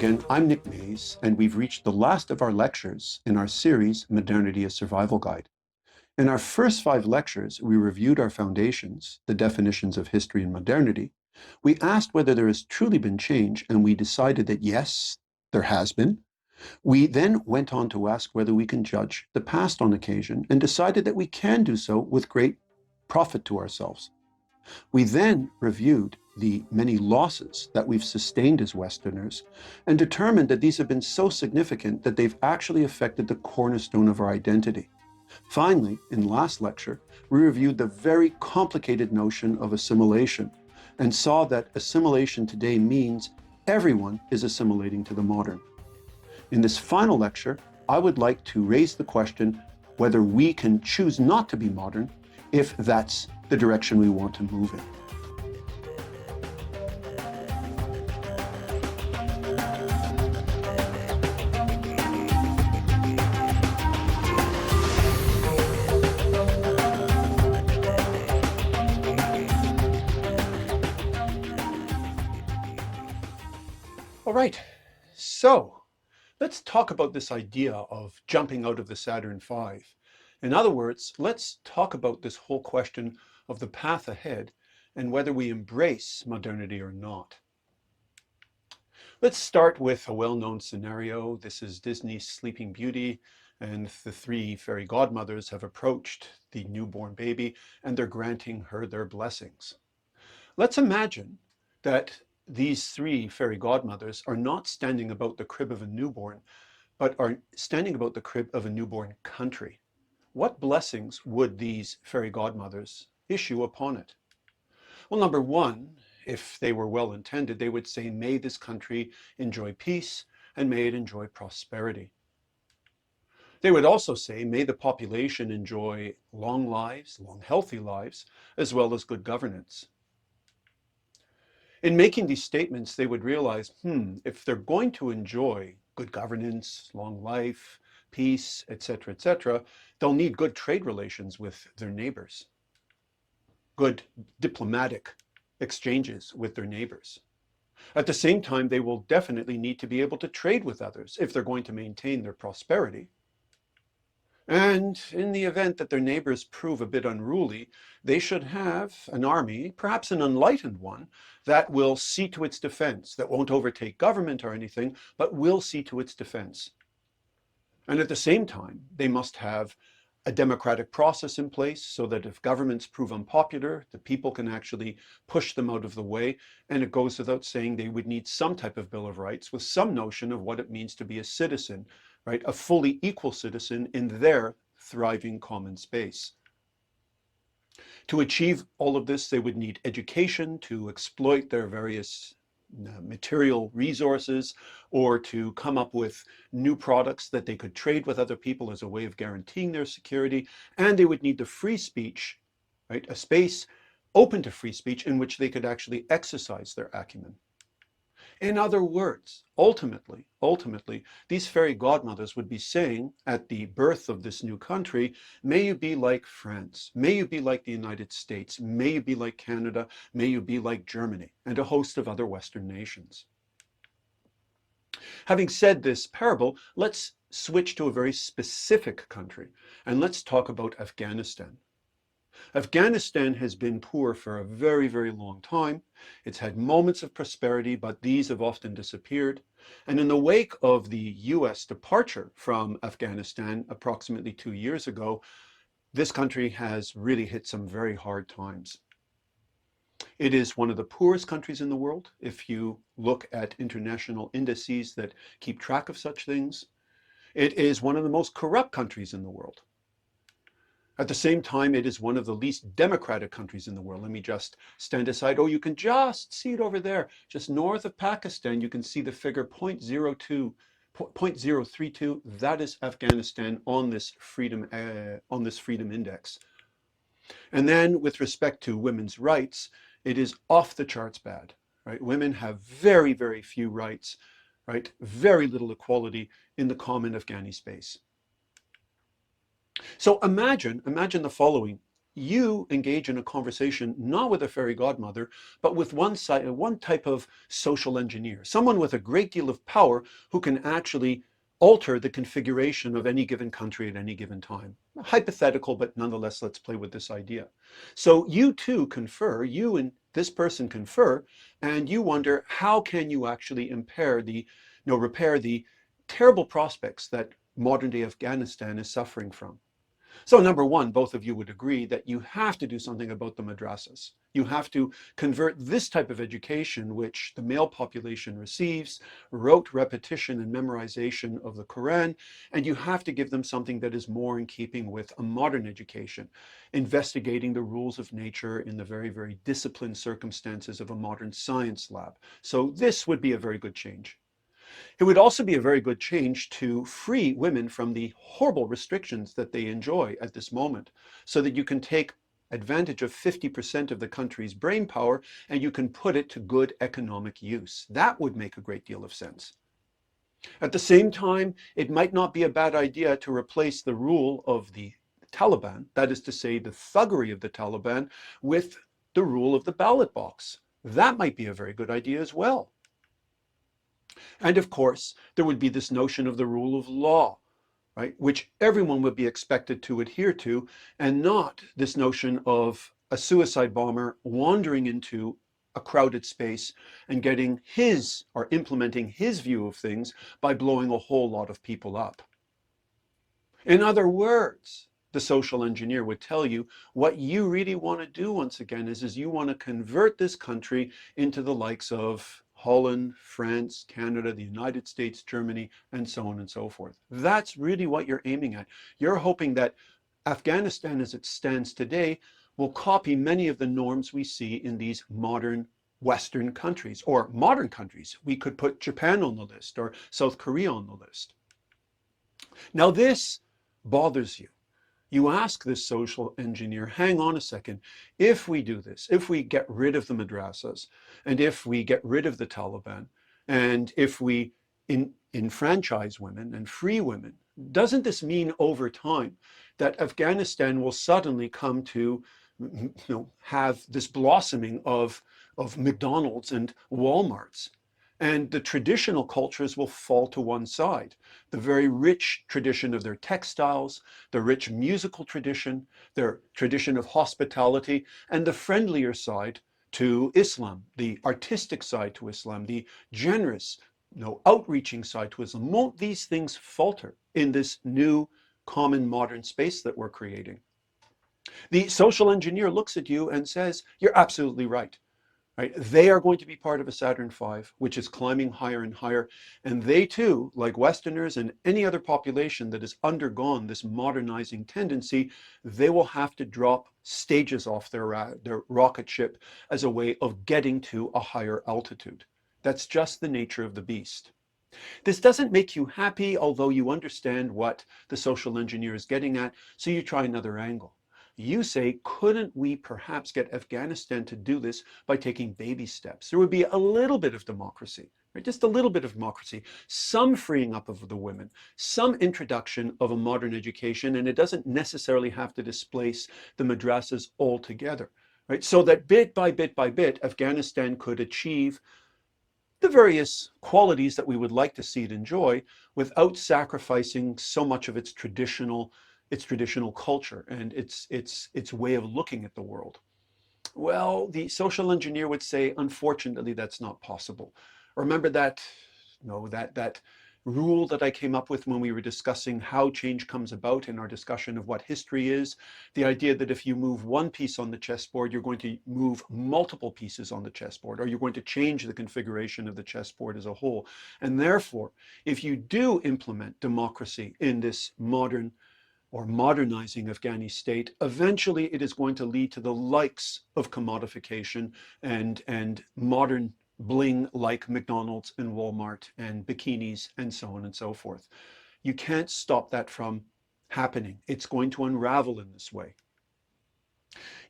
again, I'm Nick Mays, and we've reached the last of our lectures in our series, Modernity, a Survival Guide. In our first 5 lectures, we reviewed our foundations, the definitions of history and modernity. We asked whether there has truly been change, and we decided that yes, there has been. We then went on to ask whether we can judge the past on occasion, and decided that we can do so with great profit to ourselves. We then reviewed the many losses that we've sustained as Westerners and determined that these have been so significant that they've actually affected the cornerstone of our identity. Finally, in last lecture, we reviewed the very complicated notion of assimilation and saw that assimilation today means everyone is assimilating to the modern. In this final lecture, I would like to raise the question whether we can choose not to be modern if that's the direction we want to move in. All right, so let's talk about this idea of jumping out of the Saturn V. In other words, let's talk about this whole question of the path ahead and whether we embrace modernity or not. Let's start with a well-known scenario. This is Disney's Sleeping Beauty, and the 3 fairy godmothers have approached the newborn baby and they're granting her their blessings. Let's imagine that these 3 fairy godmothers are not standing about the crib of a newborn, but are standing about the crib of a newborn country. What blessings would these fairy godmothers issue upon it? Well, number 1, if they were well intended, they would say, may this country enjoy peace and may it enjoy prosperity. They would also say, may the population enjoy long lives, long healthy lives, as well as good governance. In making these statements, they would realize, if they're going to enjoy good governance, long life, peace, etc., they'll need good trade relations with their neighbors, good diplomatic exchanges with their neighbors. At the same time, they will definitely need to be able to trade with others if they're going to maintain their prosperity. And in the event that their neighbors prove a bit unruly, they should have an army, perhaps an enlightened one, that will see to its defense, that won't overtake government or anything, but will see to its defense. And at the same time, they must have a democratic process in place so that if governments prove unpopular, the people can actually push them out of the way. And it goes without saying they would need some type of Bill of Rights with some notion of what it means to be a citizen, right? A fully equal citizen in their thriving common space. To achieve all of this, they would need education to exploit their various material resources, or to come up with new products that they could trade with other people as a way of guaranteeing their security. And they would need the free speech, right? A space open to free speech in which they could actually exercise their acumen. In other words, ultimately, these fairy godmothers would be saying at the birth of this new country, may you be like France, may you be like the United States, may you be like Canada, may you be like Germany, and a host of other Western nations. Having said this parable, let's switch to a very specific country, and let's talk about Afghanistan. Afghanistan has been poor for a very, very long time. It's had moments of prosperity, but these have often disappeared. And in the wake of the US departure from Afghanistan approximately 2 years ago, this country has really hit some very hard times. It is one of the poorest countries in the world, if you look at international indices that keep track of such things. It is one of the most corrupt countries in the world. At the same time, it is one of the least democratic countries in the world. Let me just stand aside. Oh, you can just see it over there. Just north of Pakistan, you can see the figure 0.032. That is Afghanistan on this freedom index. And then with respect to women's rights, it is off the charts bad, right? Women have very, very few rights, right? Very little equality in the common Afghani space. So imagine the following. you engage in a conversation not with a fairy godmother, but with one type of social engineer, someone with a great deal of power who can actually alter the configuration of any given country at any given time. Hypothetical, but nonetheless, let's play with this idea. So you two confer, you and this person confer, and you wonder, how can you actually repair the terrible prospects that modern day Afghanistan is suffering from? So number one, both of you would agree that you have to do something about the madrasas. You have to convert this type of education, which the male population receives, rote repetition and memorization of the Quran, and you have to give them something that is more in keeping with a modern education, investigating the rules of nature in the very, very disciplined circumstances of a modern science lab. So this would be a very good change. It would also be a very good change to free women from the horrible restrictions that they enjoy at this moment, so that you can take advantage of 50% of the country's brain power and you can put it to good economic use. That would make a great deal of sense. At the same time, it might not be a bad idea to replace the rule of the Taliban, that is to say, the thuggery of the Taliban, with the rule of the ballot box. That might be a very good idea as well. And of course, there would be this notion of the rule of law, right, which everyone would be expected to adhere to, and not this notion of a suicide bomber wandering into a crowded space and getting his or implementing his view of things by blowing a whole lot of people up. In other words, the social engineer would tell you what you really want to do once again is you want to convert this country into the likes of Holland, France, Canada, the United States, Germany, and so on and so forth. That's really what you're aiming at. You're hoping that Afghanistan as it stands today will copy many of the norms we see in these modern Western countries, or modern countries. We could put Japan on the list, or South Korea on the list. Now this bothers you. You ask this social engineer, hang on a second, if we do this, if we get rid of the madrasas, and if we get rid of the Taliban, and if we enfranchise women and free women, doesn't this mean over time that Afghanistan will suddenly come to have this blossoming of McDonald's and Walmarts? And the traditional cultures will fall to one side. The very rich tradition of their textiles, the rich musical tradition, their tradition of hospitality, and the friendlier side to Islam, the artistic side to Islam, the generous, outreaching side to Islam. Won't these things falter in this new common modern space that we're creating? The social engineer looks at you and says, you're absolutely right. Right? They are going to be part of a Saturn V, which is climbing higher and higher. And they too, like Westerners and any other population that has undergone this modernizing tendency, they will have to drop stages off their rocket ship as a way of getting to a higher altitude. That's just the nature of the beast. This doesn't make you happy, although you understand what the social engineer is getting at, so you try another angle. You say, couldn't we perhaps get Afghanistan to do this by taking baby steps? There would be a little bit of democracy, right? Just a little bit of democracy, some freeing up of the women, some introduction of a modern education, and it doesn't necessarily have to displace the madrasas altogether, right? So that bit by bit by bit, Afghanistan could achieve the various qualities that we would like to see it enjoy without sacrificing so much of its traditional culture and its way of looking at the world. Well, the social engineer would say, unfortunately, that's not possible. Remember that, that rule that I came up with when we were discussing how change comes about in our discussion of what history is, the idea that if you move one piece on the chessboard, you're going to move multiple pieces on the chessboard, or you're going to change the configuration of the chessboard as a whole. And therefore, if you do implement democracy in this modern or modernizing Afghani state, eventually it is going to lead to the likes of commodification and modern bling like McDonald's and Walmart and bikinis and so on and so forth. You can't stop that from happening. It's going to unravel in this way.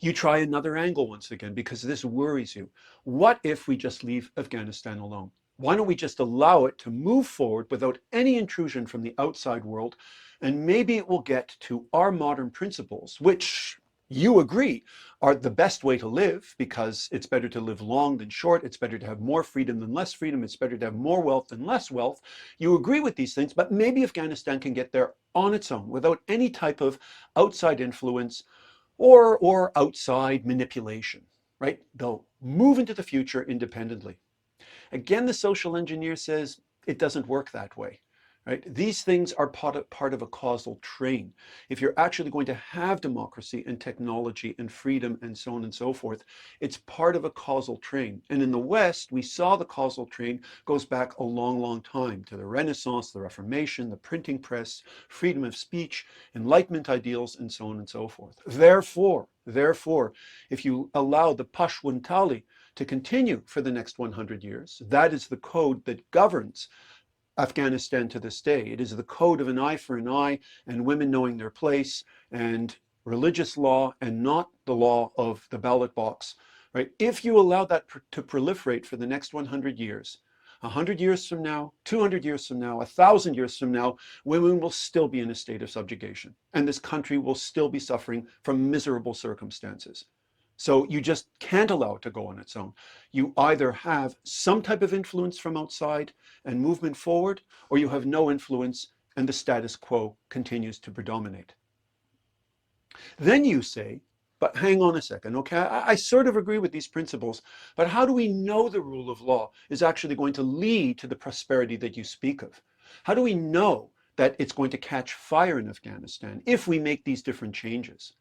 You try another angle once again because this worries you. What if we just leave Afghanistan alone? Why don't we just allow it to move forward without any intrusion from the outside world? And maybe it will get to our modern principles, which you agree are the best way to live, because it's better to live long than short, it's better to have more freedom than less freedom, it's better to have more wealth than less wealth. You agree with these things, but maybe Afghanistan can get there on its own without any type of outside influence or outside manipulation, right? They'll move into the future independently. Again, the social engineer says it doesn't work that way. Right? These things are part of a causal train. If you're actually going to have democracy and technology and freedom and so on and so forth, it's part of a causal train. And in the West, we saw the causal train goes back a long, long time to the Renaissance, the Reformation, the printing press, freedom of speech, Enlightenment ideals, and so on and so forth. Therefore, if you allow the Pashtuntali to continue for the next 100 years, that is the code that governs Afghanistan to this day. It is the code of an eye for an eye, and women knowing their place, and religious law, and not the law of the ballot box. Right? If you allow that to proliferate for the next 100 years, 100 years from now, 200 years from now, 1,000 years from now, women will still be in a state of subjugation, and this country will still be suffering from miserable circumstances. So you just can't allow it to go on its own. You either have some type of influence from outside and movement forward, or you have no influence and the status quo continues to predominate. Then you say, but hang on a second, okay, I sort of agree with these principles, but how do we know the rule of law is actually going to lead to the prosperity that you speak of? How do we know that it's going to catch fire in Afghanistan if we make these different changes?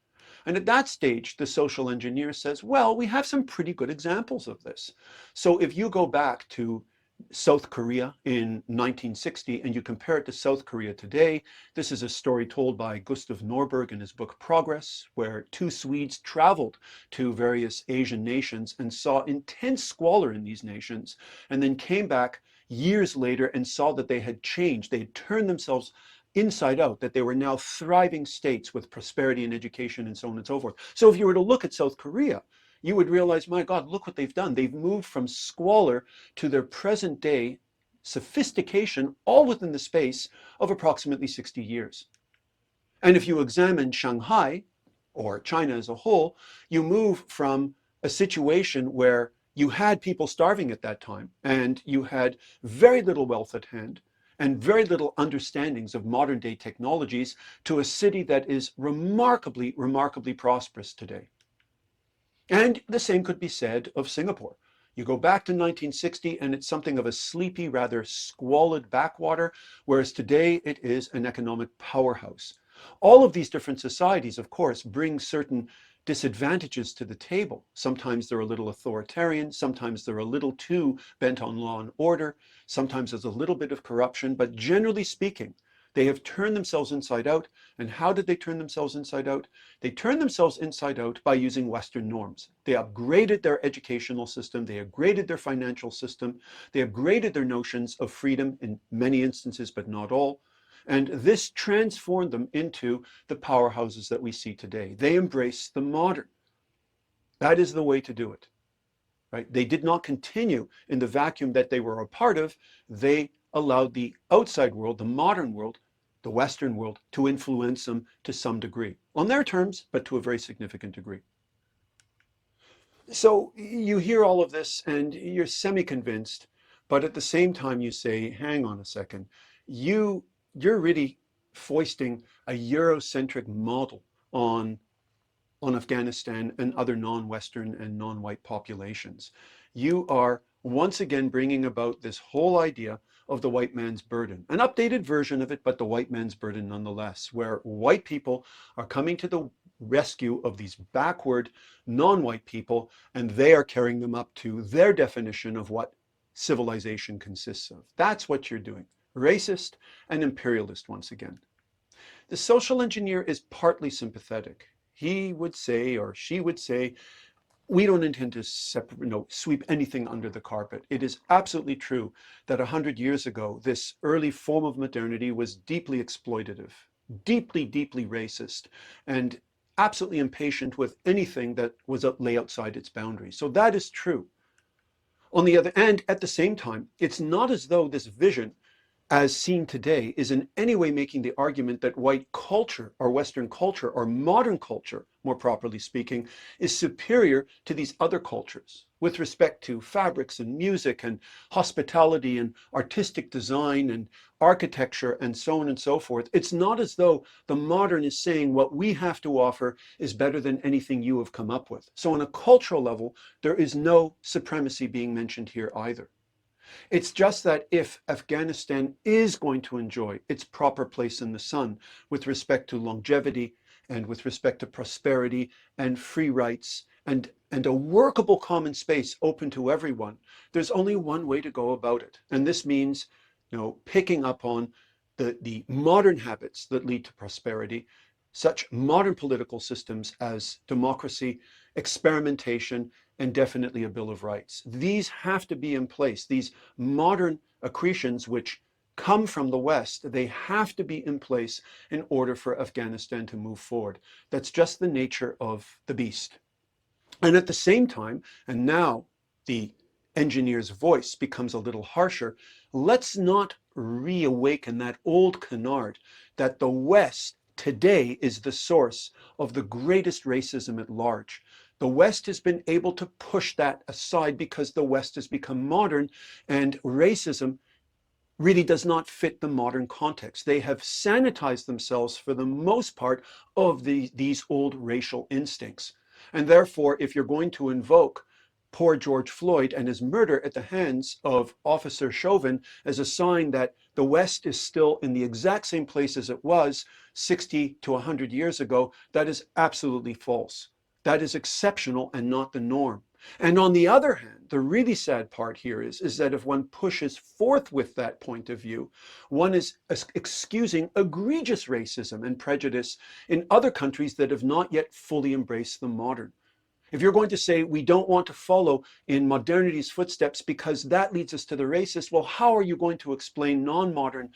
And at that stage, the social engineer says, well, we have some pretty good examples of this. So if you go back to South Korea in 1960 and you compare it to South Korea today, this is a story told by Gustav Norberg in his book Progress, where two Swedes traveled to various Asian nations and saw intense squalor in these nations, and then came back years later and saw that they had changed. They had turned themselves inside out, that they were now thriving states with prosperity and education and so on and so forth. So if you were to look at South Korea, you would realize, my God, look what they've done. They've moved from squalor to their present day sophistication, all within the space of approximately 60 years. And if you examine Shanghai, or China as a whole, you move from a situation where you had people starving at that time, and you had very little wealth at hand, and very little understandings of modern day technologies, to a city that is remarkably, remarkably prosperous today. And the same could be said of Singapore. You go back to 1960 and it's something of a sleepy, rather squalid backwater, whereas today it is an economic powerhouse. All of these different societies, of course, bring certain disadvantages to the table. Sometimes they're a little authoritarian, sometimes they're a little too bent on law and order, sometimes there's a little bit of corruption, but generally speaking, they have turned themselves inside out. And how did they turn themselves inside out? They turned themselves inside out by using Western norms. They upgraded their educational system, they upgraded their financial system, they upgraded their notions of freedom in many instances, but not all. And this transformed them into the powerhouses that we see today. They embraced the modern. That is the way to do it. Right? They did not continue in the vacuum that they were a part of. They allowed the outside world, the modern world, the Western world, to influence them to some degree. On their terms, but to a very significant degree. So you hear all of this and you're semi-convinced, but at the same time you say, hang on a second, you're really foisting a Eurocentric model on Afghanistan and other non-Western and non-white populations. You are once again bringing about this whole idea of the white man's burden, an updated version of it, but the white man's burden nonetheless, where white people are coming to the rescue of these backward non-white people, and they are carrying them up to their definition of what civilization consists of. That's what you're doing. Racist and imperialist once again. The social engineer is partly sympathetic. He would say, or she would say, we don't intend to sweep anything under the carpet. It is absolutely true that 100 years ago, this early form of modernity was deeply exploitative, deeply, deeply racist, and absolutely impatient with anything that was lay outside its boundaries. So that is true. On the other hand, at the same time, it's not as though this vision as seen today, is in any way making the argument that white culture or Western culture or modern culture, more properly speaking, is superior to these other cultures with respect to fabrics and music and hospitality and artistic design and architecture and so on and so forth. It's not as though the modern is saying what we have to offer is better than anything you have come up with. So on a cultural level, there is no supremacy being mentioned here either. It's just that if Afghanistan is going to enjoy its proper place in the sun with respect to longevity and with respect to prosperity and free rights and a workable common space open to everyone, there's only one way to go about it. And this means, picking up on the modern habits that lead to prosperity, such modern political systems as democracy, experimentation, and definitely a Bill of Rights. These have to be in place. These modern accretions, which come from the West, they have to be in place in order for Afghanistan to move forward. That's just the nature of the beast. And at the same time, and now the engineer's voice becomes a little harsher, let's not reawaken that old canard that the West today is the source of the greatest racism at large. The West has been able to push that aside because the West has become modern, and racism really does not fit the modern context. They have sanitized themselves for the most part of these old racial instincts. And therefore, if you're going to invoke poor George Floyd and his murder at the hands of Officer Chauvin as a sign that the West is still in the exact same place as it was 60 to 100 years ago, that is absolutely false. That is exceptional and not the norm. And on the other hand, the really sad part here is that if one pushes forth with that point of view, one is excusing egregious racism and prejudice in other countries that have not yet fully embraced the modern. If you're going to say we don't want to follow in modernity's footsteps because that leads us to the racist, well, how are you going to explain non-modern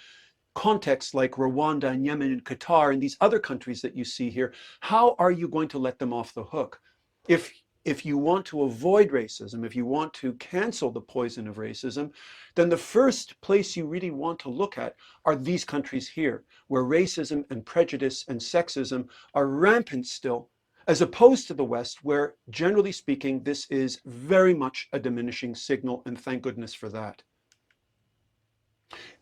contexts like Rwanda and Yemen and Qatar and these other countries that you see here? How are you going to let them off the hook? If you want to avoid racism, if you want to cancel the poison of racism, then the first place you really want to look at are these countries here, where racism and prejudice and sexism are rampant still, as opposed to the West, where, generally speaking, this is very much a diminishing signal, and thank goodness for that.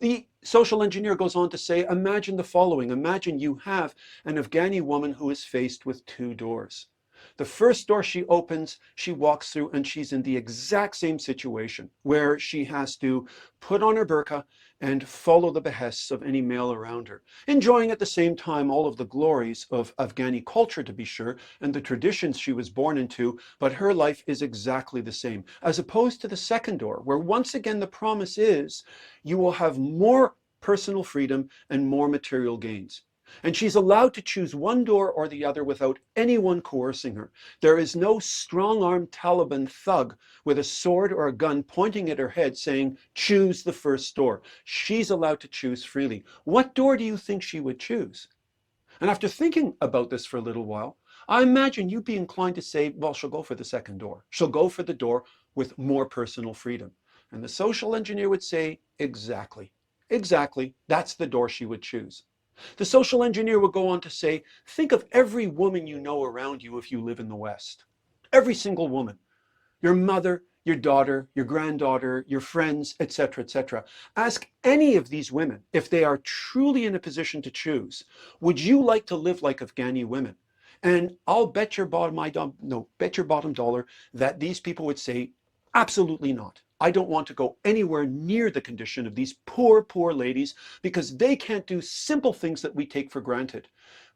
The social engineer goes on to say, imagine the following. Imagine you have an Afghani woman who is faced with two doors. The first door she opens, she walks through, and she's in the exact same situation where she has to put on her burqa and follow the behests of any male around her, enjoying at the same time all of the glories of Afghani culture, to be sure, and the traditions she was born into, but her life is exactly the same, as opposed to the second door, where once again the promise is you will have more personal freedom and more material gains. And she's allowed to choose one door or the other without anyone coercing her. There is no strong-armed Taliban thug with a sword or a gun pointing at her head saying, choose the first door. She's allowed to choose freely. What door do you think she would choose? And after thinking about this for a little while, I imagine you'd be inclined to say, well, she'll go for the second door. She'll go for the door with more personal freedom. And the social engineer would say, exactly, that's the door she would choose. The social engineer would go on to say, think of every woman you know around you if you live in the West. Every single woman. Your mother, your daughter, your granddaughter, your friends, etc., etc. Ask any of these women if they are truly in a position to choose. Would you like to live like Afghani women? And I'll bet your bottom dollar that these people would say, absolutely not. I don't want to go anywhere near the condition of these poor, poor ladies because they can't do simple things that we take for granted.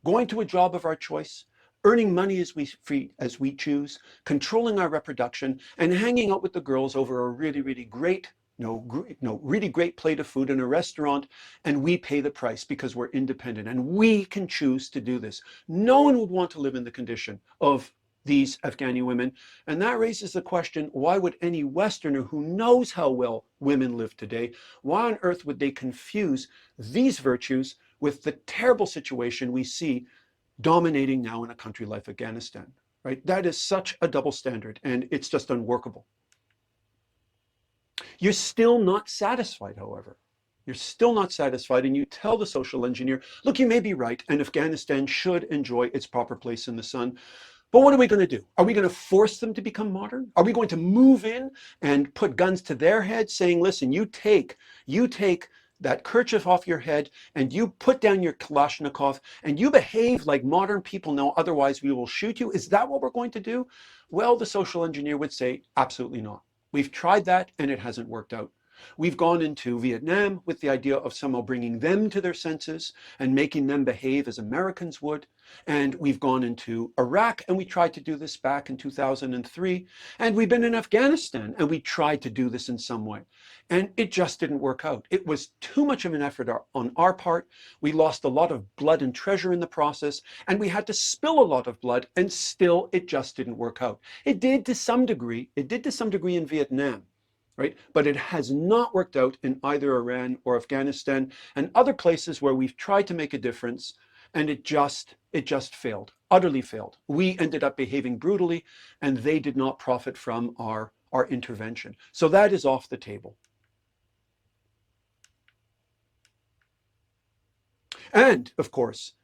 Going to a job of our choice, earning money as we choose, controlling our reproduction, and hanging out with the girls over a really, really great really great plate of food in a restaurant, and we pay the price because we're independent and we can choose to do this. No one would want to live in the condition of these Afghani women. And that raises the question, why would any Westerner who knows how well women live today, why on earth would they confuse these virtues with the terrible situation we see dominating now in a country like Afghanistan, right? That is such a double standard, and it's just unworkable. You're still not satisfied, however. You're still not satisfied, and you tell the social engineer, look, you may be right, and Afghanistan should enjoy its proper place in the sun. But what are we going to do? Are we going to force them to become modern? Are we going to move in and put guns to their heads saying, listen, you take that kerchief off your head and you put down your Kalashnikov and you behave like modern people now, otherwise we will shoot you? Is that what we're going to do? Well, the social engineer would say, absolutely not. We've tried that and it hasn't worked out. We've gone into Vietnam with the idea of somehow bringing them to their senses and making them behave as Americans would. And we've gone into Iraq and we tried to do this back in 2003. And we've been in Afghanistan and we tried to do this in some way. And it just didn't work out. It was too much of an effort on our part. We lost a lot of blood and treasure in the process, and we had to spill a lot of blood, and still it just didn't work out. It did to some degree in Vietnam. Right? But it has not worked out in either Iran or Afghanistan and other places where we've tried to make a difference, and it just failed, utterly failed. We ended up behaving brutally, and they did not profit from our intervention. So that is off the table. And of course,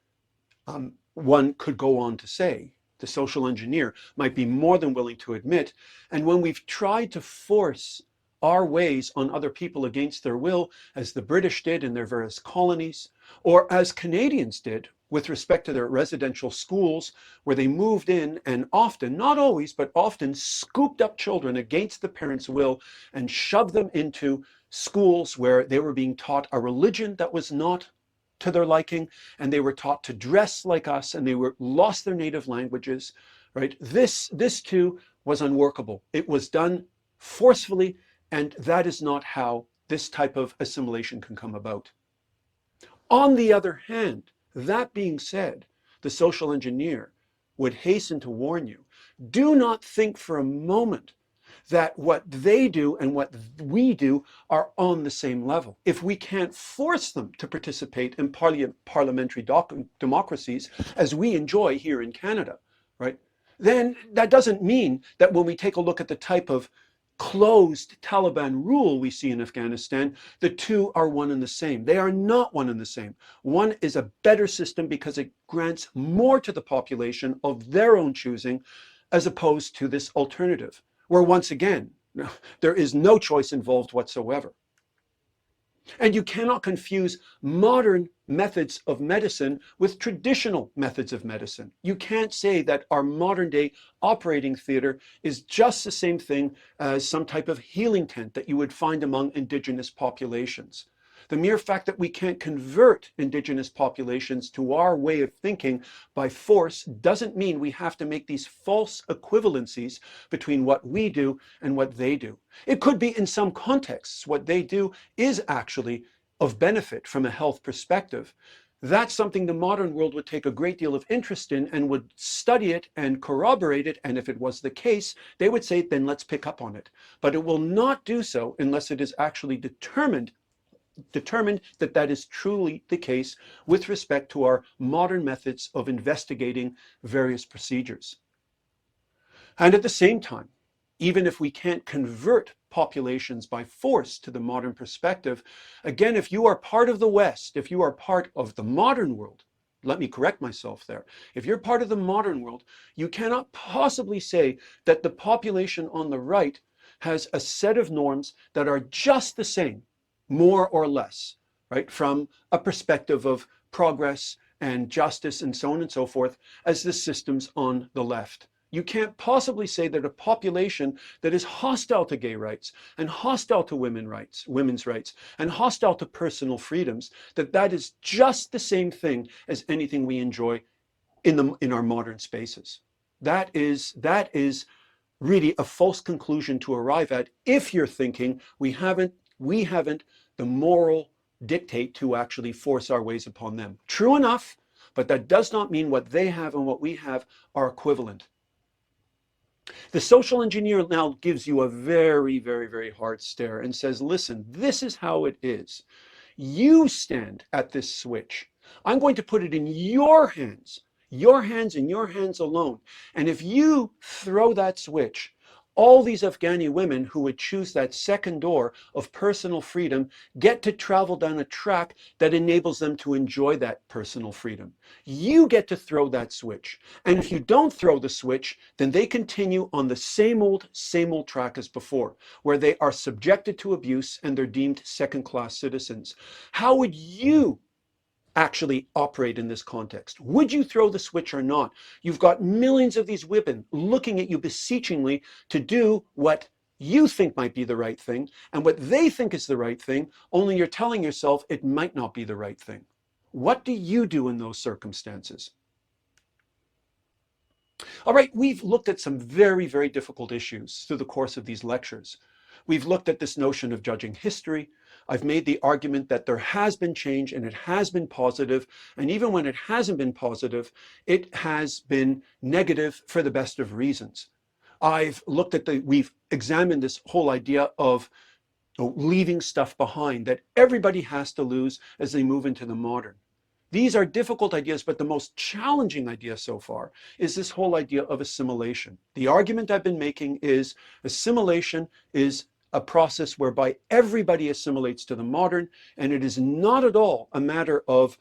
one could go on to say, the social engineer might be more than willing to admit, and when we've tried to force our ways on other people against their will, as the British did in their various colonies, or as Canadians did with respect to their residential schools, where they moved in and often, not always, but often scooped up children against the parents' will and shoved them into schools where they were being taught a religion that was not to their liking, and they were taught to dress like us, and they lost their native languages, right? This too was unworkable. It was done forcefully, and that is not how this type of assimilation can come about. On the other hand, that being said, the social engineer would hasten to warn you, do not think for a moment that what they do and what we do are on the same level. If we can't force them to participate in parliamentary democracies, as we enjoy here in Canada, right, then that doesn't mean that when we take a look at the type of closed Taliban rule we see in Afghanistan, the two are one and the same. They are not one and the same. One is a better system because it grants more to the population of their own choosing, as opposed to this alternative, where once again, there is no choice involved whatsoever. And you cannot confuse modern methods of medicine with traditional methods of medicine. You can't say that our modern day operating theater is just the same thing as some type of healing tent that you would find among indigenous populations. The mere fact that we can't convert indigenous populations to our way of thinking by force doesn't mean we have to make these false equivalencies between what we do and what they do. It could be in some contexts what they do is actually of benefit from a health perspective. That's something the modern world would take a great deal of interest in and would study it and corroborate it. And if it was the case, they would say, then let's pick up on it. But it will not do so unless it is actually determined that that is truly the case with respect to our modern methods of investigating various procedures. And at the same time, even if we can't convert populations by force to the modern perspective, again, if you are part of the West, if you are part of the modern world, let me correct myself there. If you're part of the modern world, you cannot possibly say that the population on the right has a set of norms that are just the same, more or less, right, from a perspective of progress and justice and so on and so forth, as the systems on the left. You can't possibly say that a population that is hostile to gay rights and hostile to women's rights and hostile to personal freedoms, that is just the same thing as anything we enjoy in our modern spaces. That is really a false conclusion to arrive at if you're thinking we haven't the moral dictate to actually force our ways upon them. True enough, but that does not mean what they have and what we have are equivalent. The social engineer now gives you a very, very, very hard stare and says, listen, this is how it is. You stand at this switch. I'm going to put it in your hands and your hands alone. And if you throw that switch, All these Afghani women who would choose that second door of personal freedom get to travel down a track that enables them to enjoy that personal freedom. You get to throw that switch. And if you don't throw the switch, then they continue on the same old track as before, where they are subjected to abuse and they're deemed second-class citizens. How would you actually operate in this context? Would you throw the switch or not? You've got millions of these women looking at you beseechingly to do what you think might be the right thing and what they think is the right thing, only you're telling yourself it might not be the right thing. What do you do in those circumstances? All right, we've looked at some very, very difficult issues through the course of these lectures. We've looked at this notion of judging history. I've made the argument that there has been change and it has been positive. And even when it hasn't been positive, it has been negative for the best of reasons. We've examined this whole idea of leaving stuff behind that everybody has to lose as they move into the modern. These are difficult ideas, but the most challenging idea so far is this whole idea of assimilation. The argument I've been making is assimilation is a process whereby everybody assimilates to the modern, and it is not at all a matter of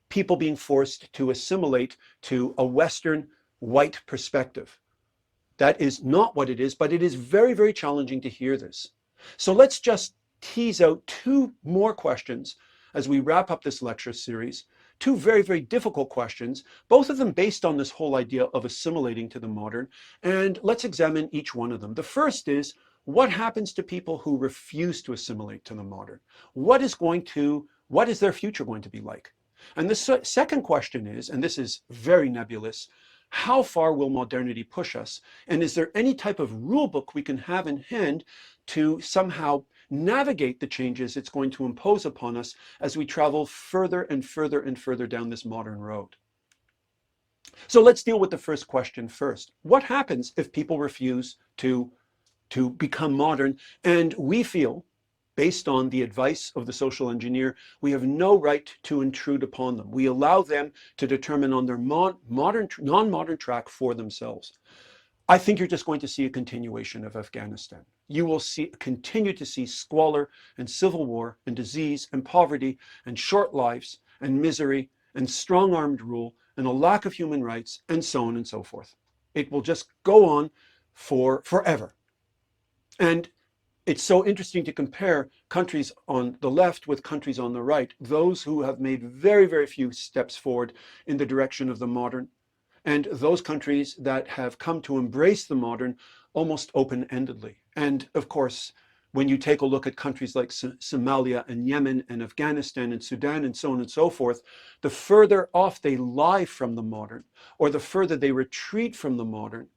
people being forced to assimilate to a Western white perspective. That is not what it is, but it is very, very challenging to hear this. So let's just tease out two more questions as we wrap up this lecture series. Two very, very difficult questions, both of them based on this whole idea of assimilating to the modern. And let's examine each one of them. The first is, what happens to people who refuse to assimilate to the modern? What is their future going to be like? And the second question is, and this is very nebulous, how far will modernity push us? And is there any type of rule book we can have in hand to somehow navigate the changes it's going to impose upon us as we travel further and further and further down this modern road? So let's deal with the first question first. What happens if people refuse to become modern and we feel, based on the advice of the social engineer, we have no right to intrude upon them? We allow them to determine on their non-modern track for themselves. I think you're just going to see a continuation of Afghanistan. You will continue to see squalor and civil war and disease and poverty and short lives and misery and strong-armed rule and a lack of human rights and so on and so forth. It will just go on for forever. And it's so interesting to compare countries on the left with countries on the right, those who have made very, very few steps forward in the direction of the modern, and those countries that have come to embrace the modern almost open-endedly. And of course, when you take a look at countries like Somalia and Yemen and Afghanistan and Sudan and so on and so forth, the further off they lie from the modern, or the further they retreat from the modern,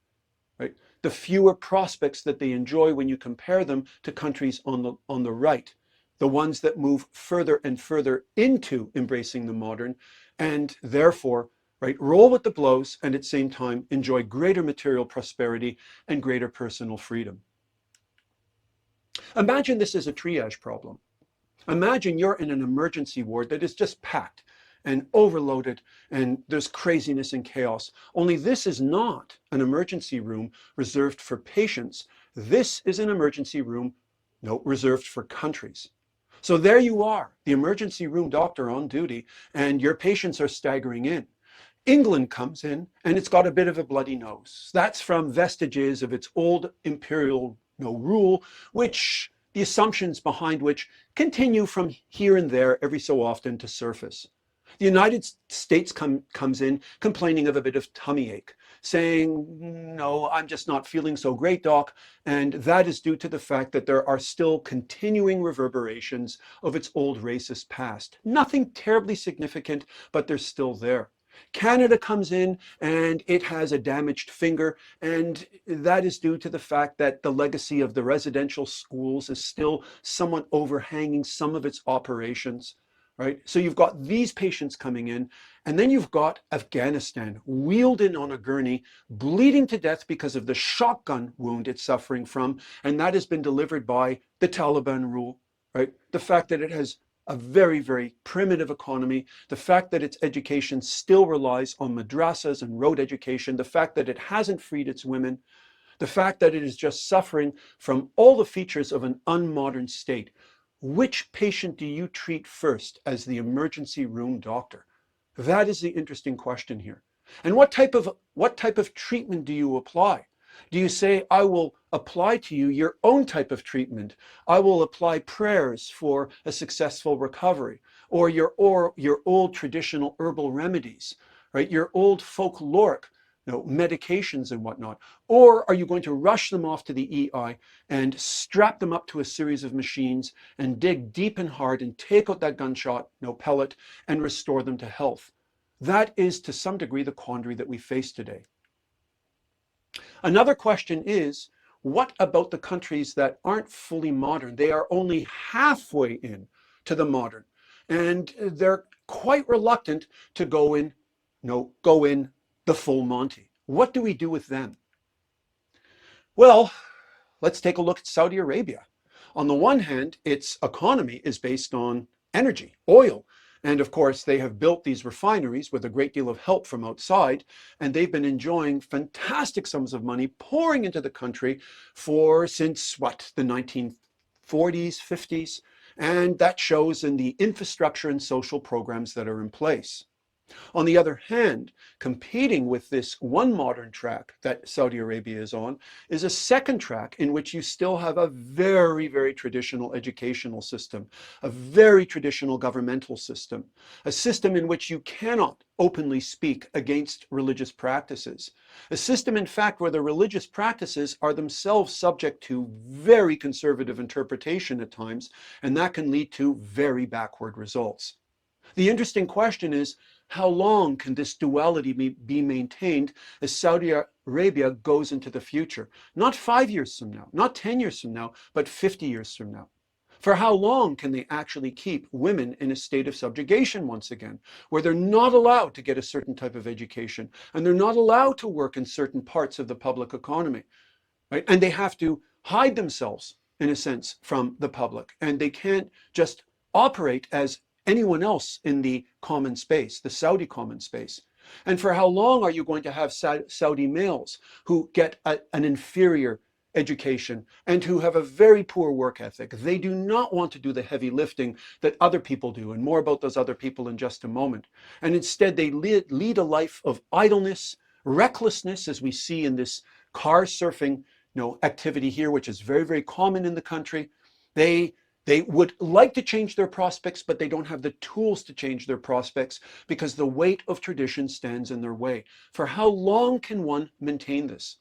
right, the fewer prospects that they enjoy when you compare them to countries on the right, the ones that move further and further into embracing the modern, and therefore, right, roll with the blows and at the same time enjoy greater material prosperity and greater personal freedom. Imagine this as a triage problem. Imagine you're in an emergency ward that is just packed and overloaded and there's craziness and chaos. Only this is not an emergency room reserved for patients. This is an emergency room reserved for countries. So there you are, the emergency room doctor on duty, and your patients are staggering in. England comes in and it's got a bit of a bloody nose. That's from vestiges of its old imperial rule, which the assumptions behind which continue from here and there every so often to surface. The United States comes in complaining of a bit of tummy ache, saying, no, I'm just not feeling so great, doc. And that is due to the fact that there are still continuing reverberations of its old racist past. Nothing terribly significant, but they're still there. Canada comes in and it has a damaged finger, and that is due to the fact that the legacy of the residential schools is still somewhat overhanging some of its operations. Right? So you've got these patients coming in, and then you've got Afghanistan wheeled in on a gurney, bleeding to death because of the shotgun wound it's suffering from, and that has been delivered by the Taliban rule, right? The fact that it has a very, very primitive economy, the fact that its education still relies on madrasas and road education, the fact that it hasn't freed its women, the fact that it is just suffering from all the features of an unmodern state, which patient do you treat first as the emergency room doctor? That is the interesting question here. And what type of treatment do you apply? Do you say, I will apply to you your own type of treatment? I will apply prayers for a successful recovery, or your old traditional herbal remedies, right? Your old folkloric, medications and whatnot. Or are you going to rush them off to the EI and strap them up to a series of machines and dig deep and hard and take out that gunshot, pellet, and restore them to health? That is, to some degree, the quandary that we face today. Another question is, what about the countries that aren't fully modern? They are only halfway in to the modern, and they're quite reluctant to go in the full Monty. What do we do with them? Well, let's take a look at Saudi Arabia. On the one hand, its economy is based on energy, oil. And of course, they have built these refineries with a great deal of help from outside, and they've been enjoying fantastic sums of money pouring into the country since the 1940s, 50s, and that shows in the infrastructure and social programs that are in place. On the other hand, competing with this one modern track that Saudi Arabia is on is a second track in which you still have a very, very traditional educational system, a very traditional governmental system, a system in which you cannot openly speak against religious practices, a system, in fact, where the religious practices are themselves subject to very conservative interpretation at times, and that can lead to very backward results. The interesting question is, how long can this duality be maintained as Saudi Arabia goes into the future? Not 5 years from now, not 10 years from now, but 50 years from now. For how long can they actually keep women in a state of subjugation once again, where they're not allowed to get a certain type of education, and they're not allowed to work in certain parts of the public economy, right? And they have to hide themselves, in a sense, from the public, and they can't just operate as anyone else in the common space, the Saudi common space. And for how long are you going to have Saudi males who get an inferior education and who have a very poor work ethic? They do not want to do the heavy lifting that other people do, and more about those other people in just a moment. And instead they lead a life of idleness, recklessness, as we see in this car surfing activity here, which is very, very common in the country. They would like to change their prospects, but they don't have the tools to change their prospects because the weight of tradition stands in their way. For how long can one maintain this?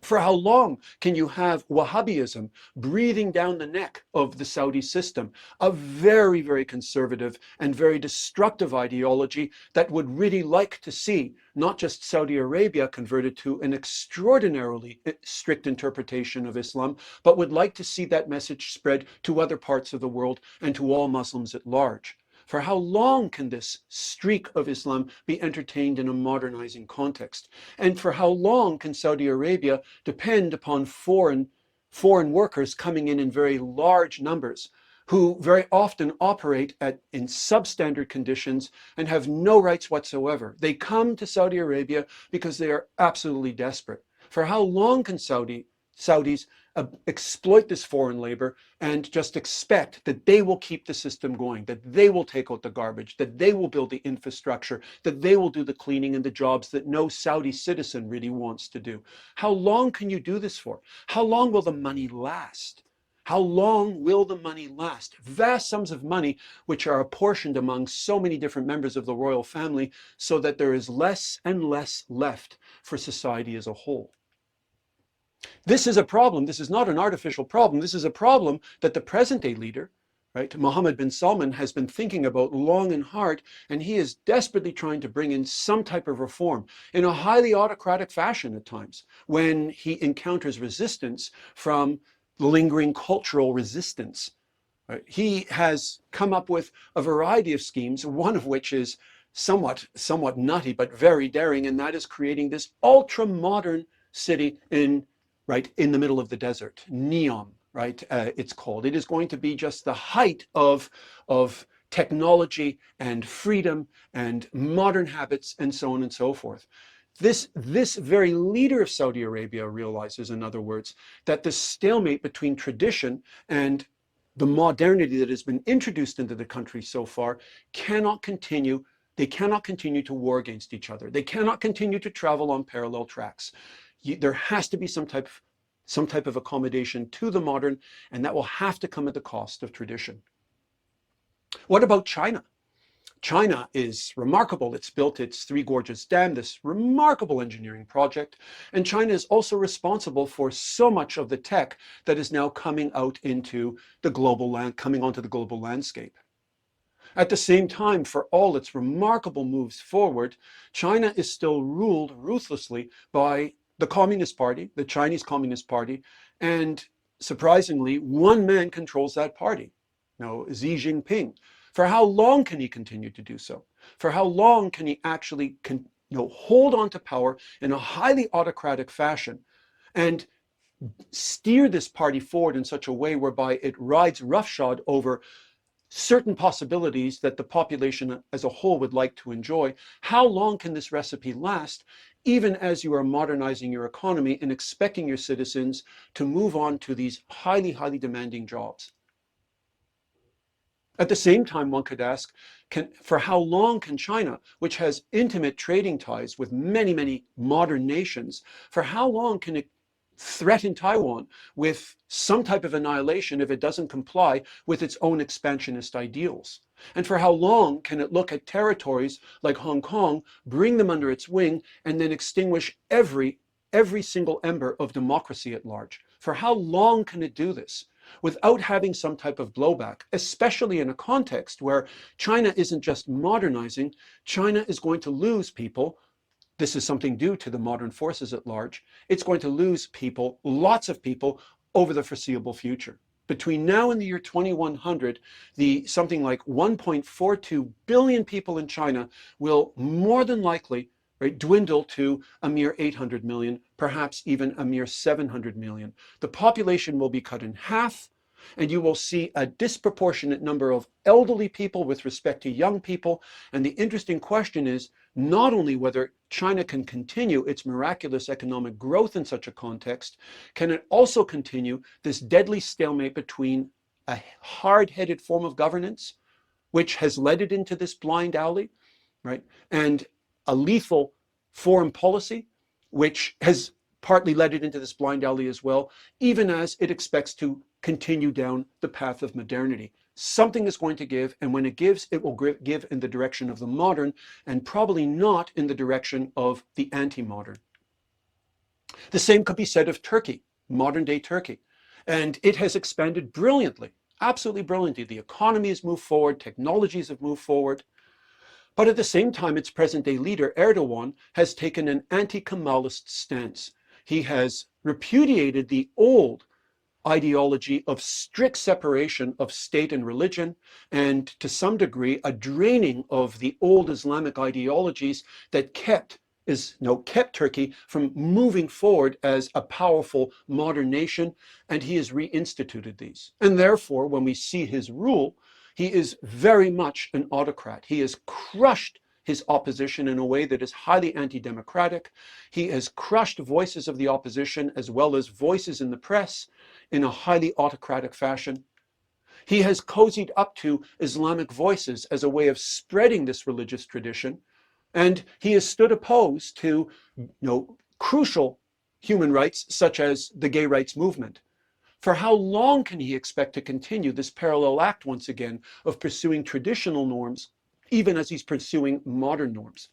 For how long can you have Wahhabism breathing down the neck of the Saudi system, a very, very conservative and very destructive ideology that would really like to see not just Saudi Arabia converted to an extraordinarily strict interpretation of Islam, but would like to see that message spread to other parts of the world and to all Muslims at large? For how long can this streak of Islam be entertained in a modernizing context? And for how long can Saudi Arabia depend upon foreign workers coming in very large numbers, who very often operate in substandard conditions and have no rights whatsoever? They come to Saudi Arabia because they are absolutely desperate. For how long can Saudis exploit this foreign labor and just expect that they will keep the system going, that they will take out the garbage, that they will build the infrastructure, that they will do the cleaning and the jobs that no Saudi citizen really wants to do? How long can you do this for? How long will the money last? How long will the money last? Vast sums of money which are apportioned among so many different members of the royal family, so that there is less and less left for society as a whole. This is a problem. This is not an artificial problem. This is a problem that the present day leader, right, Mohammed bin Salman, has been thinking about long and hard, and he is desperately trying to bring in some type of reform in a highly autocratic fashion at times, when he encounters resistance from lingering cultural resistance. Right? He has come up with a variety of schemes, one of which is somewhat nutty, but very daring, and that is creating this ultra-modern city in the middle of the desert, Neom, right? It's called. It is going to be just the height of technology and freedom and modern habits and so on and so forth. This very leader of Saudi Arabia realizes, in other words, that the stalemate between tradition and the modernity that has been introduced into the country so far cannot continue. They cannot continue to war against each other. They cannot continue to travel on parallel tracks. There has to be some type of accommodation to the modern, and that will have to come at the cost of tradition. What about China? China is remarkable. It's built its Three Gorges Dam, this remarkable engineering project. And China is also responsible for so much of the tech that is now coming out into the coming onto the global landscape. At the same time, for all its remarkable moves forward, China is still ruled ruthlessly by the Communist Party, the Chinese Communist Party, and surprisingly, one man controls that party, Xi Jinping. For how long can he continue to do so? For how long can he actually hold on to power in a highly autocratic fashion and steer this party forward in such a way whereby it rides roughshod over certain possibilities that the population as a whole would like to enjoy? How long can this recipe last, even as you are modernizing your economy and expecting your citizens to move on to these highly, highly demanding jobs? At the same time, one could ask, for how long can China, which has intimate trading ties with many, many modern nations, for how long can it threaten Taiwan with some type of annihilation if it doesn't comply with its own expansionist ideals? And for how long can it look at territories like Hong Kong, bring them under its wing, and then extinguish every single ember of democracy at large? For how long can it do this without having some type of blowback, especially in a context where China isn't just modernizing, China is going to lose people. This is something due to the modern forces at large. It's going to lose people, lots of people, over the foreseeable future. Between now and the year 2100, something like 1.42 billion people in China will more than likely dwindle to a mere 800 million, perhaps even a mere 700 million. The population will be cut in half, and you will see a disproportionate number of elderly people with respect to young people. And the interesting question is not only whether China can continue its miraculous economic growth in such a context, can it also continue this deadly stalemate between a hard-headed form of governance, which has led it into this blind alley, right, and a lethal foreign policy, which has partly led it into this blind alley as well, even as it expects to continue down the path of modernity. Something is going to give, and when it gives, it will give in the direction of the modern, and probably not in the direction of the anti-modern. The same could be said of Turkey, modern-day Turkey, and it has expanded brilliantly, absolutely brilliantly. The economy has moved forward, technologies have moved forward, but at the same time, its present-day leader, Erdogan, has taken an anti-Kemalist stance. He has repudiated the old ideology of strict separation of state and religion, and to some degree, a draining of the old Islamic ideologies that kept Turkey from moving forward as a powerful modern nation, and he has reinstituted these. And therefore, when we see his rule, he is very much an autocrat. He has crushed his opposition in a way that is highly anti-democratic. He has crushed voices of the opposition as well as voices in the press in a highly autocratic fashion. He has cozied up to Islamic voices as a way of spreading this religious tradition. And he has stood opposed to crucial human rights such as the gay rights movement. For how long can he expect to continue this parallel act once again of pursuing traditional norms, even as he's pursuing modern norms?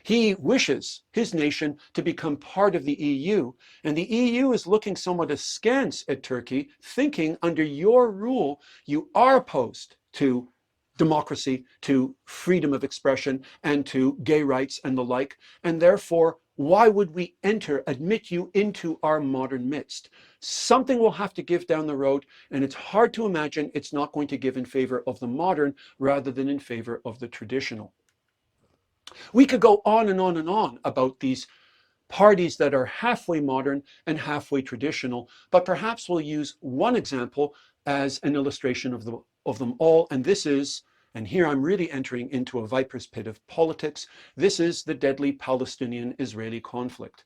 He wishes his nation to become part of the EU, and the EU is looking somewhat askance at Turkey, thinking under your rule, you are opposed to democracy, to freedom of expression, and to gay rights and the like, and therefore, why would we admit you into our modern midst? Something will have to give down the road, and it's hard to imagine it's not going to give in favor of the modern rather than in favor of the traditional. We could go on and on and on about these parties that are halfway modern and halfway traditional, but perhaps we'll use one example as an illustration of them all, and this is, And here I'm really entering into a viper's pit of politics. This is the deadly Palestinian-Israeli conflict.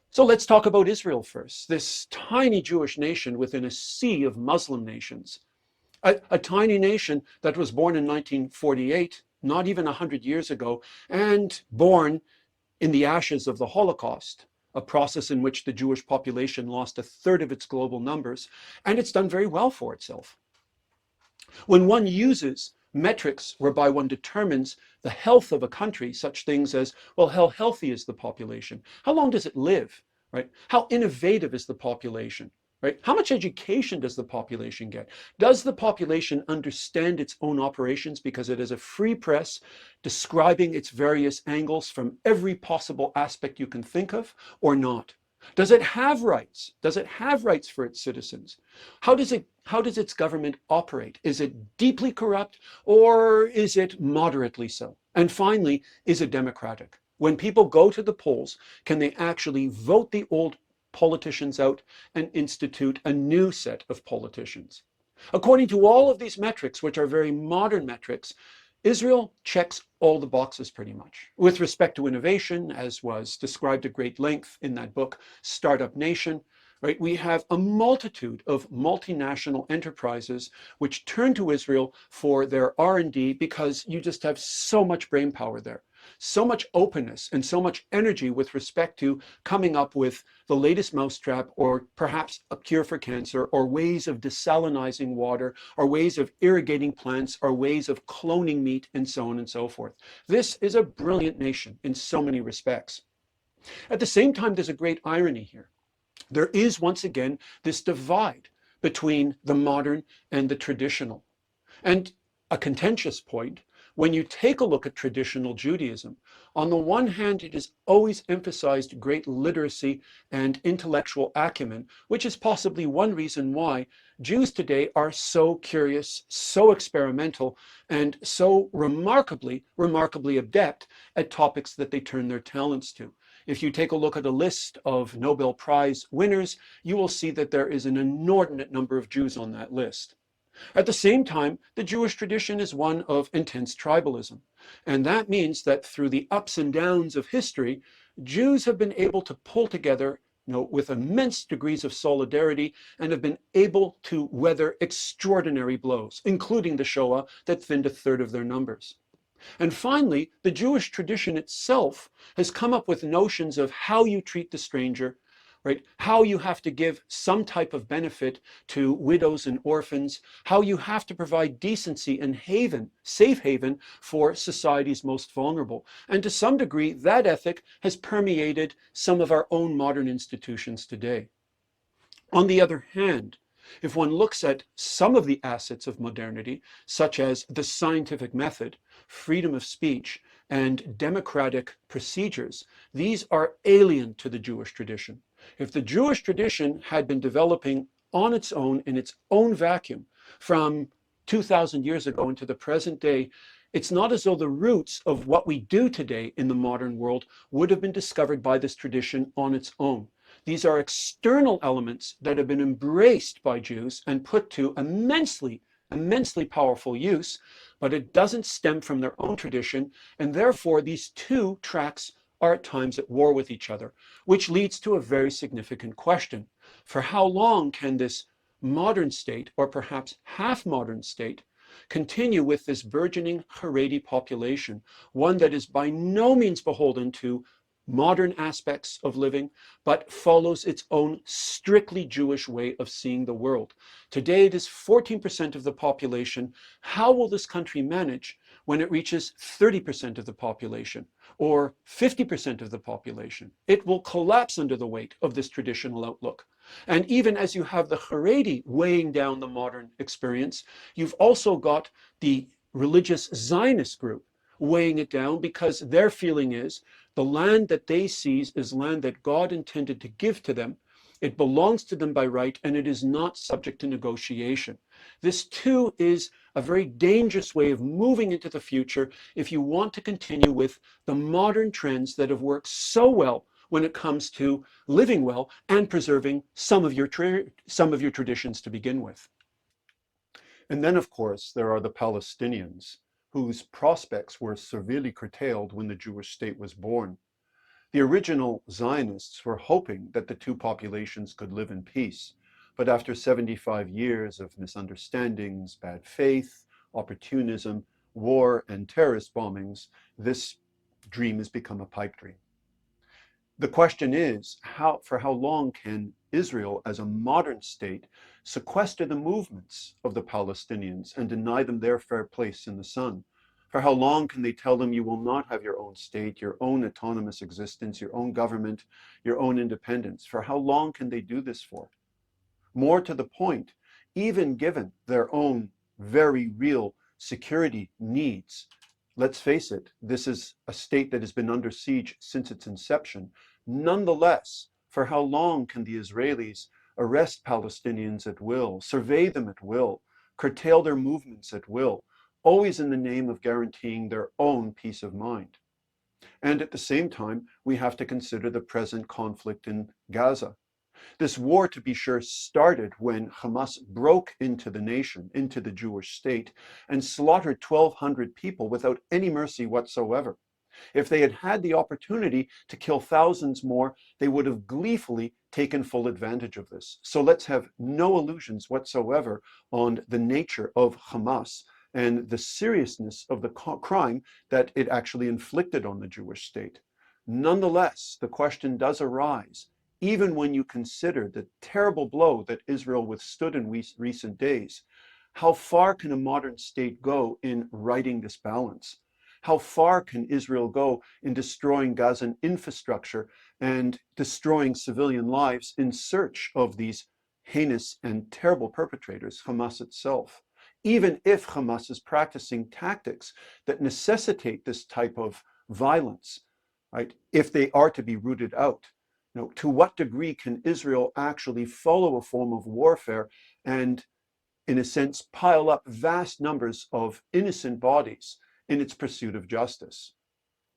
So let's talk about Israel first, this tiny Jewish nation within a sea of Muslim nations. A tiny nation that was born in 1948, not even 100 years ago, and born in the ashes of the Holocaust, a process in which the Jewish population lost a third of its global numbers, and it's done very well for itself. When one uses metrics whereby one determines the health of a country, such things as, well, how healthy is the population? How long does it live, right? How innovative is the population, right? How much education does the population get? Does the population understand its own operations because it has a free press describing its various angles from every possible aspect you can think of, or not? Does it have rights? Does it have rights for its citizens? How does its government operate? Is it deeply corrupt, or is it moderately so? And finally, is it democratic? When people go to the polls, can they actually vote the old politicians out and institute a new set of politicians? According to all of these metrics, which are very modern metrics, Israel checks all the boxes pretty much. With respect to innovation, as was described at great length in that book, Startup Nation, right? We have a multitude of multinational enterprises which turn to Israel for their R&D because you just have so much brain power there, so much openness and so much energy with respect to coming up with the latest mousetrap, or perhaps a cure for cancer, or ways of desalinizing water, or ways of irrigating plants, or ways of cloning meat, and so on and so forth. This is a brilliant nation in so many respects. At the same time, there's a great irony here. There is once again this divide between the modern and the traditional. And a contentious point, when you take a look at traditional Judaism, on the one hand, it has always emphasized great literacy and intellectual acumen, which is possibly one reason why Jews today are so curious, so experimental, and so remarkably adept at topics that they turn their talents to. If you take a look at a list of Nobel Prize winners, you will see that there is an inordinate number of Jews on that list. At the same time, the Jewish tradition is one of intense tribalism. And that means that through the ups and downs of history, Jews have been able to pull together, with immense degrees of solidarity, and have been able to weather extraordinary blows, including the Shoah that thinned a third of their numbers. And finally, the Jewish tradition itself has come up with notions of how you treat the stranger, right? How you have to give some type of benefit to widows and orphans, how you have to provide decency and haven, safe haven for society's most vulnerable. And to some degree, that ethic has permeated some of our own modern institutions today. On the other hand, if one looks at some of the assets of modernity, such as the scientific method, freedom of speech, and democratic procedures, these are alien to the Jewish tradition. If the Jewish tradition had been developing on its own, in its own vacuum, from 2,000 years ago into the present day, it's not as though the roots of what we do today in the modern world would have been discovered by this tradition on its own. These are external elements that have been embraced by Jews and put to immensely powerful use, but it doesn't stem from their own tradition, and therefore these two tracks are at times at war with each other, which leads to a very significant question. For how long can this modern state, or perhaps half-modern state, continue with this burgeoning Haredi population, one that is by no means beholden to modern aspects of living, but follows its own strictly Jewish way of seeing the world? Today it is 14% of the population. How will this country manage when it reaches 30% of the population, or 50% of the population? It will collapse under the weight of this traditional outlook. And even as you have the Haredi weighing down the modern experience, you've also got the religious Zionist group weighing it down, because their feeling is the land that they seize is land that God intended to give to them. It belongs to them by right, and it is not subject to negotiation. This too is a very dangerous way of moving into the future if you want to continue with the modern trends that have worked so well when it comes to living well and preserving some of your traditions to begin with. And then, of course, there are the Palestinians, whose prospects were severely curtailed when the Jewish state was born. The original Zionists were hoping that the two populations could live in peace, but after 75 years of misunderstandings, bad faith, opportunism, war, and terrorist bombings, this dream has become a pipe dream. The question is, for how long can Israel, as a modern state, sequester the movements of the Palestinians and deny them their fair place in the sun? For how long can they tell them you will not have your own state, your own autonomous existence, your own government, your own independence? For how long can they do this for? More to the point, even given their own very real security needs, let's face it, this is a state that has been under siege since its inception. Nonetheless, for how long can the Israelis arrest Palestinians at will, survey them at will, curtail their movements at will, always in the name of guaranteeing their own peace of mind? And at the same time, we have to consider the present conflict in Gaza. This war, to be sure, started when Hamas broke into the nation, into the Jewish state, and slaughtered 1,200 people without any mercy whatsoever. If they had had the opportunity to kill thousands more, they would have gleefully taken full advantage of this. So let's have no illusions whatsoever on the nature of Hamas and the seriousness of the crime that it actually inflicted on the Jewish state. Nonetheless, the question does arise, even when you consider the terrible blow that Israel withstood in recent days. How far can a modern state go in righting this balance? How far can Israel go in destroying Gazan infrastructure and destroying civilian lives in search of these heinous and terrible perpetrators, Hamas itself? Even if Hamas is practicing tactics that necessitate this type of violence, right, if they are to be rooted out, to what degree can Israel actually follow a form of warfare and, in a sense, pile up vast numbers of innocent bodies in its pursuit of justice?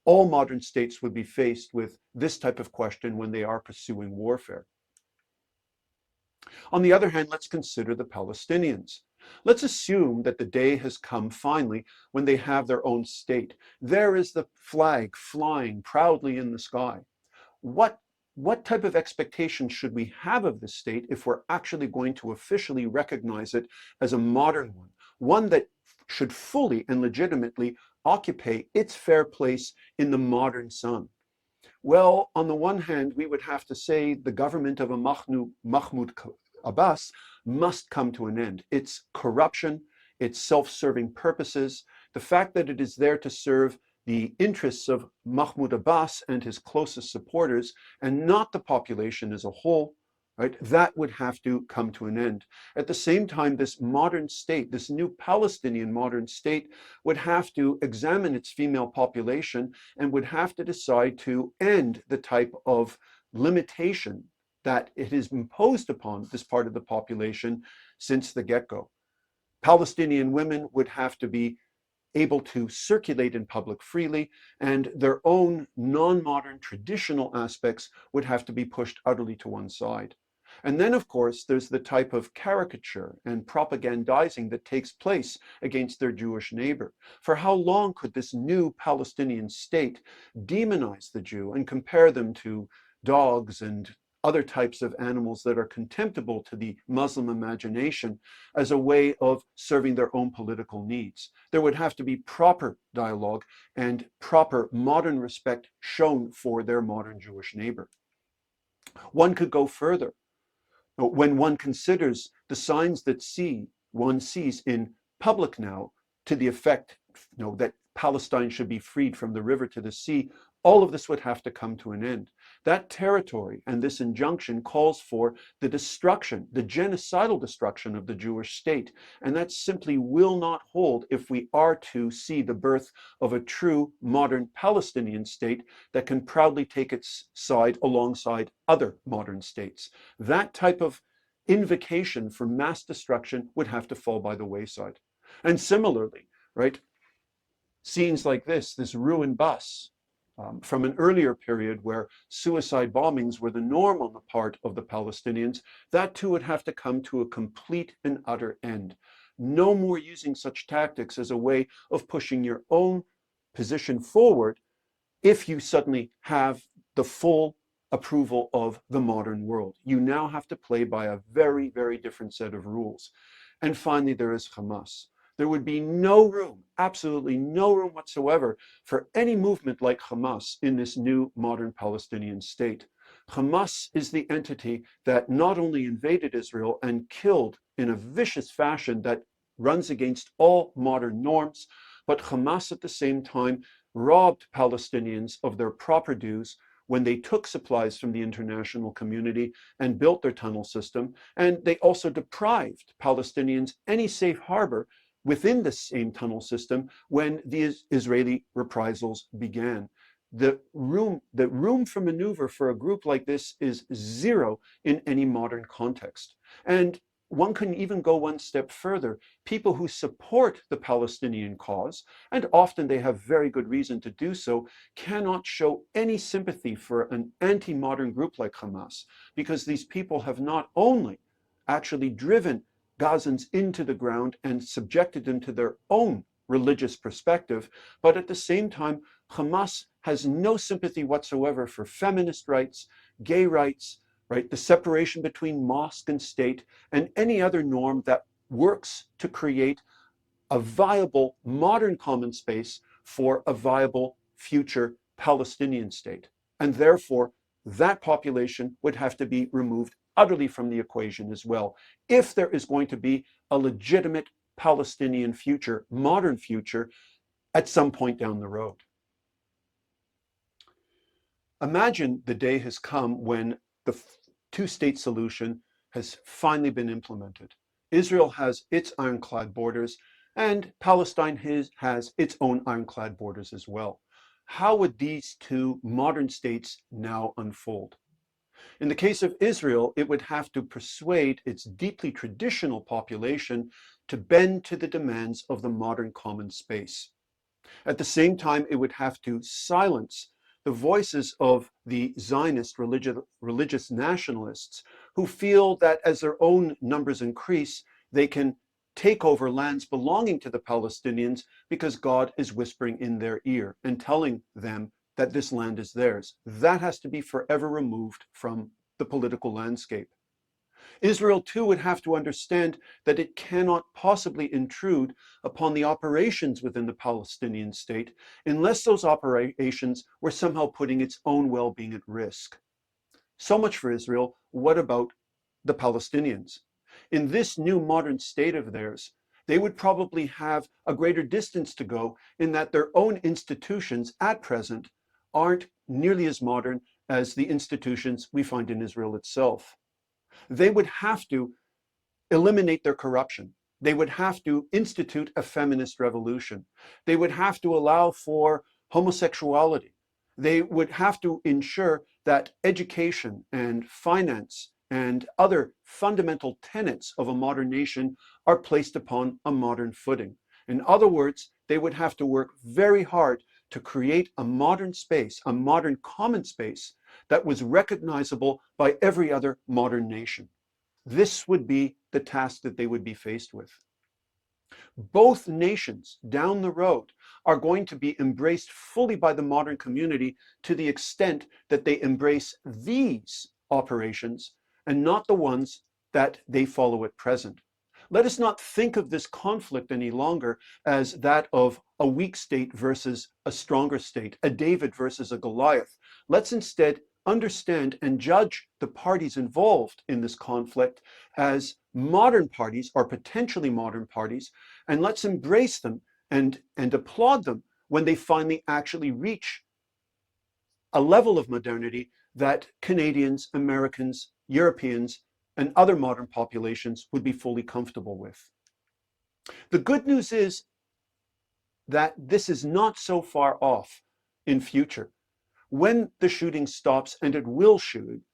All modern states would be faced with this type of question when they are pursuing warfare. On the other hand, let's consider the Palestinians. Let's assume that the day has come finally when they have their own state. There is the flag flying proudly in the sky. What type of expectation should we have of this state if we're actually going to officially recognize it as a modern one that should fully and legitimately occupy its fair place in the modern sun? Well, on the one hand, we would have to say the government of a Mahmoud Abbas must come to an end. Its corruption, its self-serving purposes, the fact that it is there to serve the interests of Mahmoud Abbas and his closest supporters, and not the population as a whole, right? That would have to come to an end. At the same time, this modern state, this new Palestinian modern state, would have to examine its female population and would have to decide to end the type of limitation that it has imposed upon this part of the population since the get-go. Palestinian women would have to be able to circulate in public freely, and their own non-modern traditional aspects would have to be pushed utterly to one side. And then, of course, there's the type of caricature and propagandizing that takes place against their Jewish neighbor. For how long could this new Palestinian state demonize the Jew and compare them to dogs and other types of animals that are contemptible to the Muslim imagination as a way of serving their own political needs? There would have to be proper dialogue and proper modern respect shown for their modern Jewish neighbor. One could go further. When one considers the signs that one sees in public now to the effect that Palestine should be freed from the river to the sea, all of this would have to come to an end. That territory and this injunction calls for the destruction, the genocidal destruction of the Jewish state. And that simply will not hold if we are to see the birth of a true modern Palestinian state that can proudly take its side alongside other modern states. That type of invocation for mass destruction would have to fall by the wayside. And similarly, right, scenes like this ruined bus, from an earlier period where suicide bombings were the norm on the part of the Palestinians, that too would have to come to a complete and utter end. No more using such tactics as a way of pushing your own position forward if you suddenly have the full approval of the modern world. You now have to play by a very, very different set of rules. And finally, there is Hamas. There would be no room, absolutely no room whatsoever, for any movement like Hamas in this new modern Palestinian state. Hamas is the entity that not only invaded Israel and killed in a vicious fashion that runs against all modern norms, but Hamas at the same time robbed Palestinians of their proper dues when they took supplies from the international community and built their tunnel system. And they also deprived Palestinians any safe harbor within the same tunnel system when the Israeli reprisals began. The room for maneuver for a group like this is zero in any modern context. And one can even go one step further. People who support the Palestinian cause, and often they have very good reason to do so, cannot show any sympathy for an anti-modern group like Hamas, because these people have not only actually driven Gazans into the ground and subjected them to their own religious perspective, but at the same time, Hamas has no sympathy whatsoever for feminist rights, gay rights, right, the separation between mosque and state, and any other norm that works to create a viable modern common space for a viable future Palestinian state. And therefore, that population would have to be removed utterly from the equation as well, if there is going to be a legitimate Palestinian future, modern future, at some point down the road. Imagine the day has come when the two-state solution has finally been implemented. Israel has its ironclad borders, and Palestine has its own ironclad borders as well. How would these two modern states now unfold? In the case of Israel, it would have to persuade its deeply traditional population to bend to the demands of the modern common space. At the same time, it would have to silence the voices of the Zionist religious nationalists who feel that as their own numbers increase, they can take over lands belonging to the Palestinians because God is whispering in their ear and telling them that this land is theirs. That has to be forever removed from the political landscape. Israel too would have to understand that it cannot possibly intrude upon the operations within the Palestinian state unless those operations were somehow putting its own well-being at risk. So much for Israel. What about the Palestinians? In this new modern state of theirs, they would probably have a greater distance to go in that their own institutions at present aren't nearly as modern as the institutions we find in Israel itself. They would have to eliminate their corruption. They would have to institute a feminist revolution. They would have to allow for homosexuality. They would have to ensure that education and finance and other fundamental tenets of a modern nation are placed upon a modern footing. In other words, they would have to work very hard to create a modern space, a modern common space that was recognizable by every other modern nation. This would be the task that they would be faced with. Both nations down the road are going to be embraced fully by the modern community to the extent that they embrace these operations and not the ones that they follow at present. Let us not think of this conflict any longer as that of a weak state versus a stronger state, a David versus a Goliath. Let's instead understand and judge the parties involved in this conflict as modern parties or potentially modern parties, and let's embrace them and applaud them when they finally actually reach a level of modernity that Canadians, Americans, Europeans, and other modern populations would be fully comfortable with. The good news is that this is not so far off in future. When the shooting stops, and it will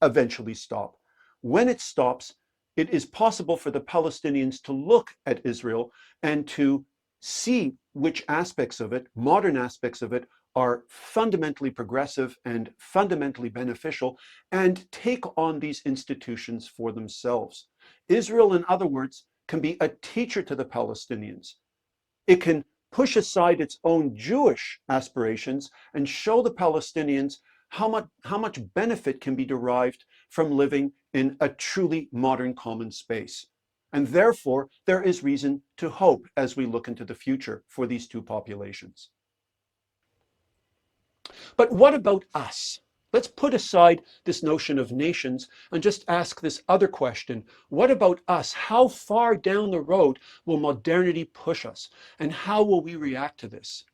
eventually stop, when it stops, it is possible for the Palestinians to look at Israel and to see which aspects of it, modern aspects of it, are fundamentally progressive and fundamentally beneficial and take on these institutions for themselves. Israel, in other words, can be a teacher to the Palestinians. It can push aside its own Jewish aspirations and show the Palestinians how much benefit can be derived from living in a truly modern common space. And therefore, there is reason to hope as we look into the future for these two populations. But what about us? Let's put aside this notion of nations and just ask this other question. What about us? How far down the road will modernity push us? And how will we react to this?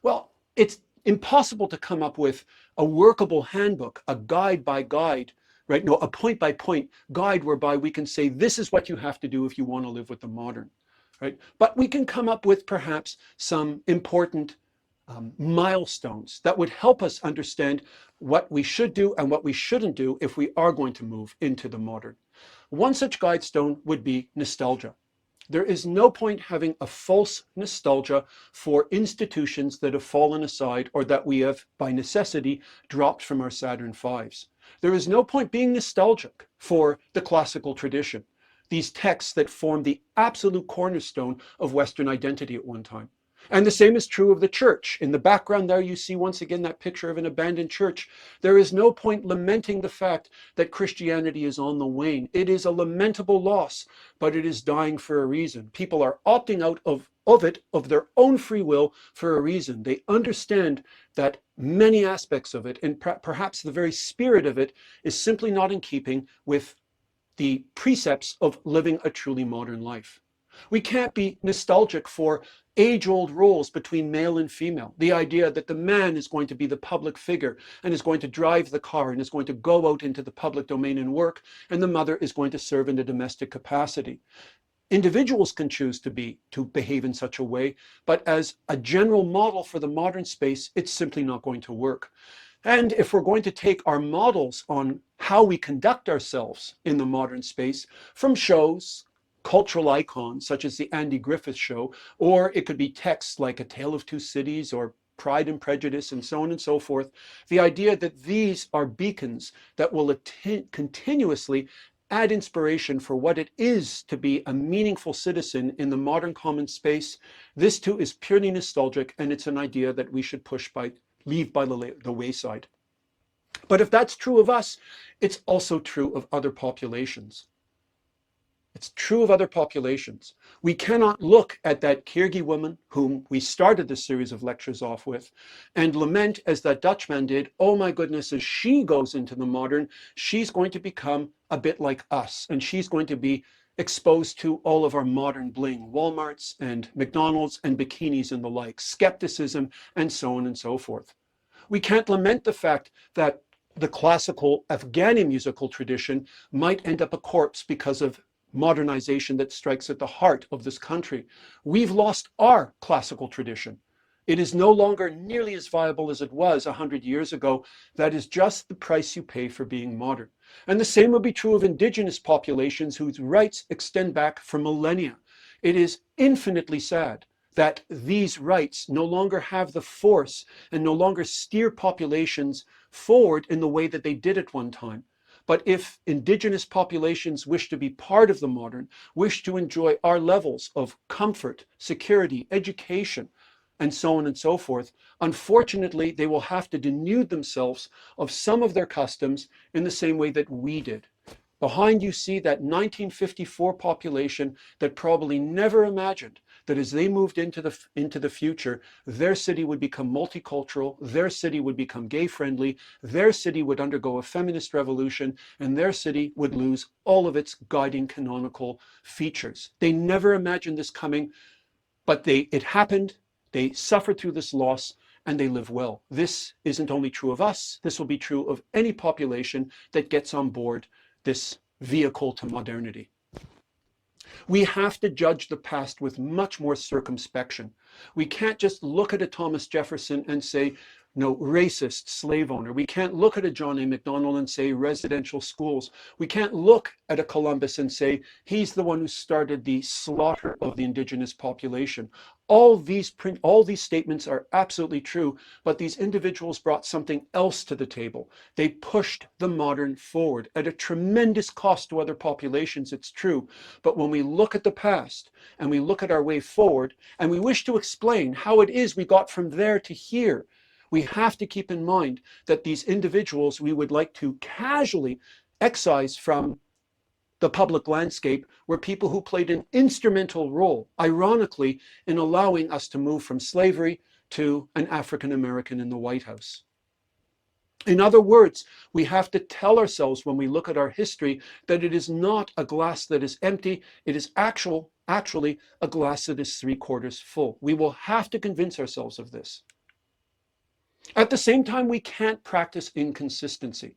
Well, it's impossible to come up with a workable handbook, a guide by guide, right? No, a point by point guide whereby we can say, this is what you have to do if you want to live with the modern, right? But we can come up with perhaps some important milestones that would help us understand what we should do and what we shouldn't do if we are going to move into the modern. One such guide stone would be nostalgia. There is no point having a false nostalgia for institutions that have fallen aside or that we have, by necessity, dropped from our Saturn V's. There is no point being nostalgic for the classical tradition, these texts that form the absolute cornerstone of Western identity at one time. And the same is true of the church. In the background there, you see once again that picture of an abandoned church. There is no point lamenting the fact that Christianity is on the wane. It is a lamentable loss, but it is dying for a reason. People are opting out of it of their own free will for a reason. They understand that many aspects of it, and perhaps the very spirit of it, is simply not in keeping with the precepts of living a truly modern life. We can't be nostalgic for age-old roles between male and female. The idea that the man is going to be the public figure and is going to drive the car and is going to go out into the public domain and work, and the mother is going to serve in a domestic capacity. Individuals can choose to behave in such a way, but as a general model for the modern space, it's simply not going to work. And if we're going to take our models on how we conduct ourselves in the modern space from shows, cultural icons such as the Andy Griffith Show, or it could be texts like A Tale of Two Cities or Pride and Prejudice and so on and so forth, the idea that these are beacons that will continuously add inspiration for what it is to be a meaningful citizen in the modern common space, this too is purely nostalgic, and it's an idea that we should leave by the wayside. But if that's true of us, it's also true of other populations. It's true of other populations. We cannot look at that Kyrgyz woman whom we started this series of lectures off with and lament as that Dutchman did, oh my goodness, as she goes into the modern, she's going to become a bit like us, and she's going to be exposed to all of our modern bling, Walmarts and McDonald's and bikinis and the like, skepticism and so on and so forth. We can't lament the fact that the classical Afghani musical tradition might end up a corpse because of modernization that strikes at the heart of this country. We've lost our classical tradition. It is no longer nearly as viable as it was 100 years ago. That is just the price you pay for being modern. And the same would be true of indigenous populations whose rights extend back for millennia. It is infinitely sad that these rights no longer have the force and no longer steer populations forward in the way that they did at one time. But if indigenous populations wish to be part of the modern, wish to enjoy our levels of comfort, security, education, and so on and so forth, unfortunately, they will have to denude themselves of some of their customs in the same way that we did. Behind you see that 1954 population that probably never imagined that as they moved into the future, their city would become multicultural, their city would become gay-friendly, their city would undergo a feminist revolution, and their city would lose all of its guiding canonical features. They never imagined this coming, but it happened, they suffered through this loss, and they live well. This isn't only true of us, this will be true of any population that gets on board this vehicle to modernity. We have to judge the past with much more circumspection. We can't just look at a Thomas Jefferson and say, no racist slave owner. We can't look at a John A. Macdonald and say residential schools. We can't look at a Columbus and say he's the one who started the slaughter of the indigenous population. All these statements are absolutely true, but these individuals brought something else to the table. They pushed the modern forward at a tremendous cost to other populations, it's true. But when we look at the past and we look at our way forward and we wish to explain how it is we got from there to here, we have to keep in mind that these individuals we would like to casually excise from the public landscape were people who played an instrumental role, ironically, in allowing us to move from slavery to an African American in the White House. In other words, we have to tell ourselves when we look at our history that it is not a glass that is empty, it is actually a glass that is 3/4 full. We will have to convince ourselves of this. At the same time, we can't practice inconsistency.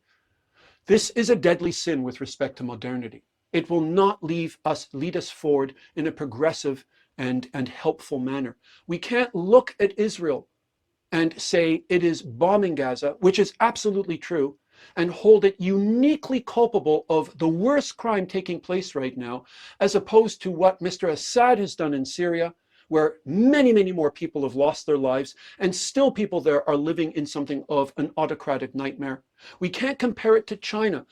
This is a deadly sin with respect to modernity. It will not lead us forward in a progressive and helpful manner. We can't look at Israel and say it is bombing Gaza, which is absolutely true, and hold it uniquely culpable of the worst crime taking place right now, as opposed to what Mr. Assad has done in Syria, where many, many more people have lost their lives, and still people there are living in something of an autocratic nightmare. We can't compare it to China,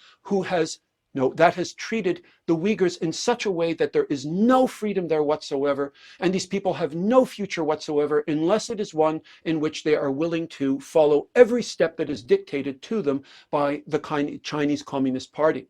that has treated the Uyghurs in such a way that there is no freedom there whatsoever, and these people have no future whatsoever unless it is one in which they are willing to follow every step that is dictated to them by the Chinese Communist Party.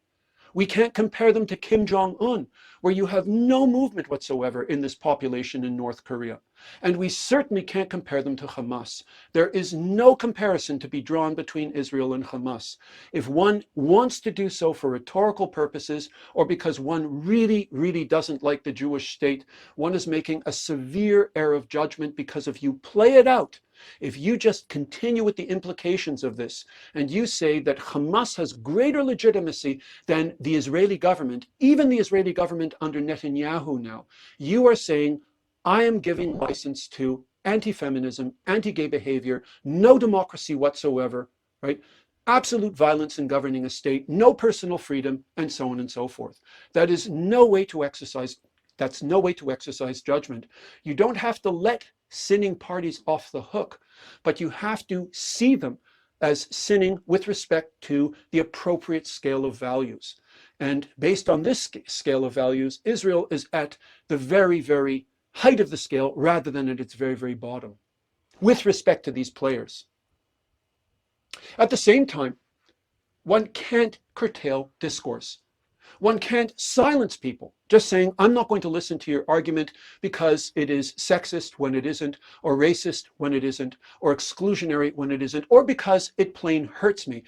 We can't compare them to Kim Jong-un, where you have no movement whatsoever in this population in North Korea. And we certainly can't compare them to Hamas. There is no comparison to be drawn between Israel and Hamas. If one wants to do so for rhetorical purposes, or because one really, really doesn't like the Jewish state, one is making a severe error of judgment, because if you play it out, if you just continue with the implications of this, and you say that Hamas has greater legitimacy than the Israeli government, even the Israeli government under Netanyahu now, you are saying, I am giving license to anti-feminism, anti-gay behavior, no democracy whatsoever, right? Absolute violence in governing a state, no personal freedom, and so on and so forth. That's no way to exercise judgment. You don't have to let sinning parties off the hook, but you have to see them as sinning with respect to the appropriate scale of values. And based on this scale of values, Israel is at the very, very height of the scale rather than at its very, very bottom with respect to these players. At the same time, one can't curtail discourse. One can't silence people just saying, I'm not going to listen to your argument because it is sexist when it isn't, or racist when it isn't, or exclusionary when it isn't, or because it plain hurts me.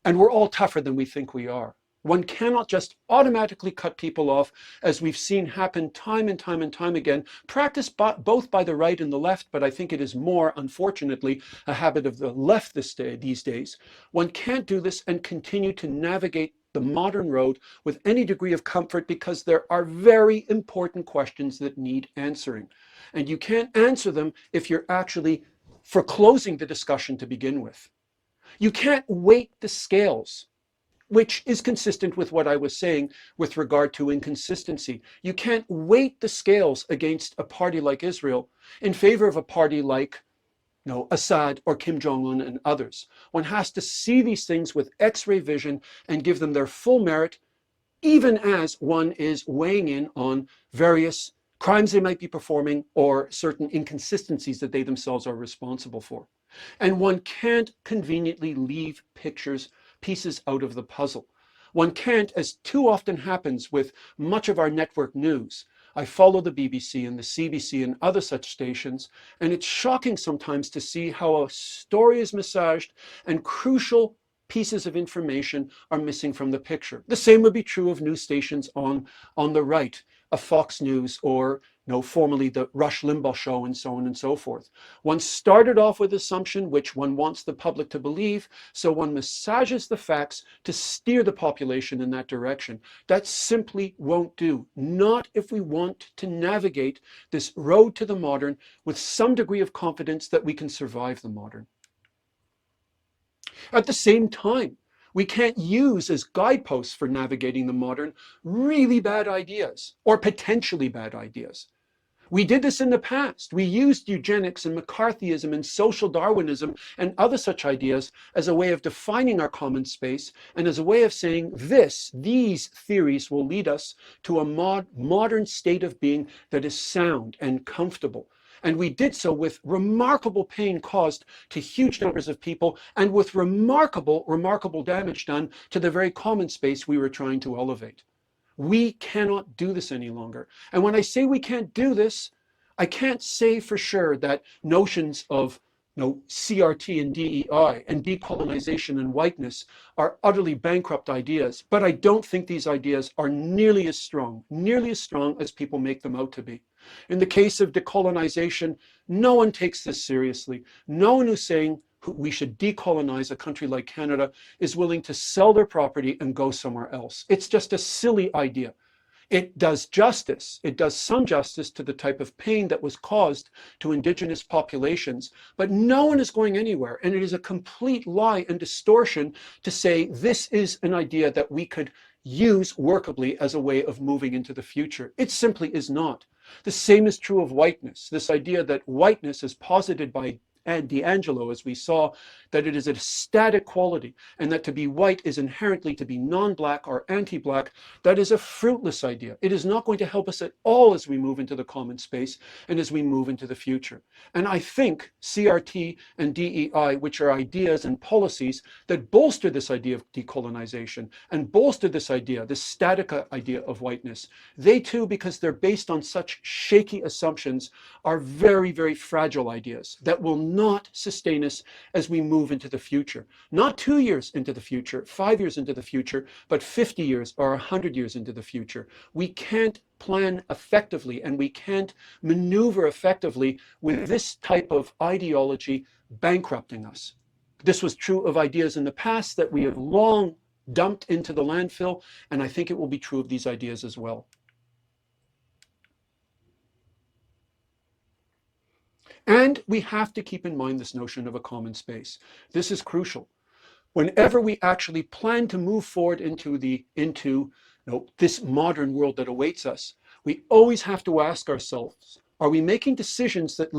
And we're all tougher than we think we are. One cannot just automatically cut people off, as we've seen happen time and time and time again, practiced both by the right and the left, but I think it is more, unfortunately, a habit of the left these days. One can't do this and continue to navigate the modern road with any degree of comfort, because there are very important questions that need answering. And you can't answer them if you're actually foreclosing the discussion to begin with. You can't weight the scales, which is consistent with what I was saying with regard to inconsistency. You can't weight the scales against a party like Israel in favor of a party like Assad or Kim Jong-un and others. One has to see these things with X-ray vision and give them their full merit, even as one is weighing in on various crimes they might be performing or certain inconsistencies that they themselves are responsible for. And one can't conveniently leave pieces out of the puzzle. One can't, as too often happens with much of our network news. I follow the BBC and the CBC and other such stations, and it's shocking sometimes to see how a story is massaged and crucial pieces of information are missing from the picture. The same would be true of news stations on the right, a Fox News or formerly the Rush Limbaugh show, and so on and so forth. One started off with assumption which one wants the public to believe, so one massages the facts to steer the population in that direction. That simply won't do. Not if we want to navigate this road to the modern with some degree of confidence that we can survive the modern. At the same time, we can't use as guideposts for navigating the modern really bad ideas or potentially bad ideas. We did this in the past. We used eugenics and McCarthyism and social Darwinism and other such ideas as a way of defining our common space and as a way of saying these theories will lead us to a modern state of being that is sound and comfortable. And we did so with remarkable pain caused to huge numbers of people and with remarkable damage done to the very common space we were trying to elevate. We cannot do this any longer. And when I say we can't do this, I can't say for sure that notions of CRT and DEI and decolonization and whiteness are utterly bankrupt ideas. But I don't think these ideas are nearly as strong as people make them out to be. In the case of decolonization, no one takes this seriously. No one who's saying we should decolonize a country like Canada is willing to sell their property and go somewhere else. It's just a silly idea. It does justice. It does some justice to the type of pain that was caused to Indigenous populations, but no one is going anywhere. And it is a complete lie and distortion to say this is an idea that we could use workably as a way of moving into the future. It simply is not. The same is true of whiteness. This idea that whiteness is posited by D'Angelo, as we saw, that it is a static quality and that to be white is inherently to be non-black or anti-black, that is a fruitless idea. It is not going to help us at all as we move into the common space and as we move into the future. And I think CRT and DEI, which are ideas and policies that bolster this idea of decolonization and bolster this idea, this static idea of whiteness, they too, because they're based on such shaky assumptions, are very, very fragile ideas that will not sustain us as we move into the future. Not 2 years into the future, 5 years into the future, but 50 years or 100 years into the future. We can't plan effectively and we can't maneuver effectively with this type of ideology bankrupting us. This was true of ideas in the past that we have long dumped into the landfill, and I think it will be true of these ideas as well. And we have to keep in mind this notion of a common space. This is crucial. Whenever we actually plan to move forward into this modern world that awaits us, we always have to ask ourselves, are we making decisions that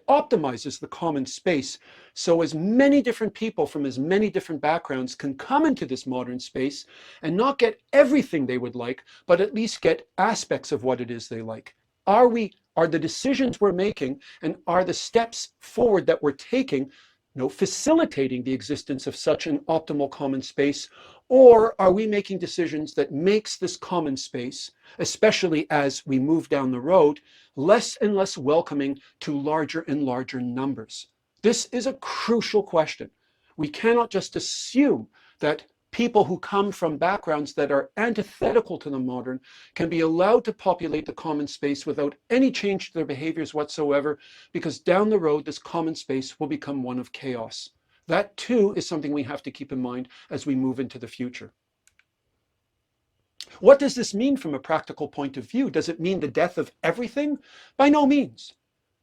optimizes the common space so as many different people from as many different backgrounds can come into this modern space and not get everything they would like, but at least get aspects of what it is they like? Are the decisions we're making and are the steps forward that we're taking facilitating the existence of such an optimal common space? Or are we making decisions that makes this common space, especially as we move down the road, less and less welcoming to larger and larger numbers? This is a crucial question. We cannot just assume that people who come from backgrounds that are antithetical to the modern can be allowed to populate the common space without any change to their behaviors whatsoever, because down the road, this common space will become one of chaos. That too is something we have to keep in mind as we move into the future. What does this mean from a practical point of view? Does it mean the death of everything? By no means.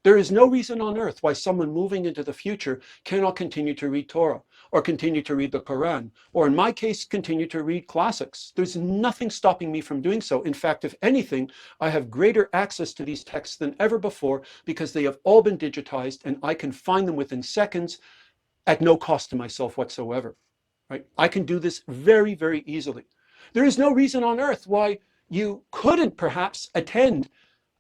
There is no reason on earth why someone moving into the future cannot continue to read Torah, or continue to read the Quran, or in my case, continue to read classics. There's nothing stopping me from doing so. In fact, if anything, I have greater access to these texts than ever before because they have all been digitized and I can find them within seconds at no cost to myself whatsoever. Right? I can do this very, very easily. There is no reason on earth why you couldn't perhaps attend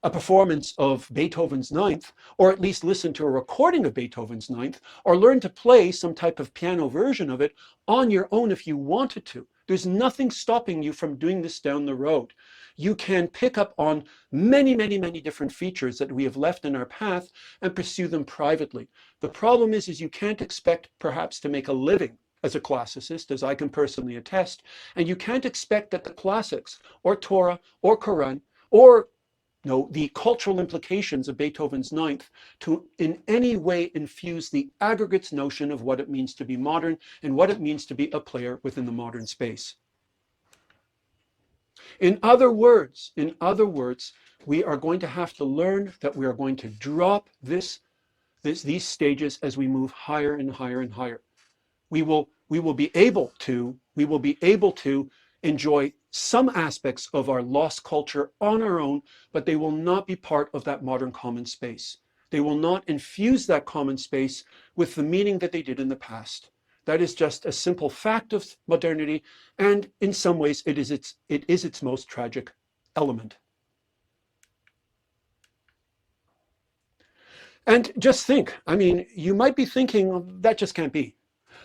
a performance of Beethoven's Ninth, or at least listen to a recording of Beethoven's Ninth, or learn to play some type of piano version of it on your own if you wanted to. There's nothing stopping you from doing this down the road. You can pick up on many, many, many different features that we have left in our path and pursue them privately. The problem is you can't expect perhaps to make a living as a classicist, as I can personally attest, and you can't expect that the classics, or Torah, or Quran, or the cultural implications of Beethoven's Ninth to in any way infuse the aggregate's notion of what it means to be modern and what it means to be a player within the modern space. In other words, we are going to have to learn that we are going to drop these stages as we move higher and higher and higher. we will be able to enjoy some aspects of our lost culture on our own, but they will not be part of that modern common space. They will not infuse that common space with the meaning that they did in the past. That is just a simple fact of modernity, and in some ways it is its most tragic element. And just think, I mean, you might be thinking, "Oh, that just can't be.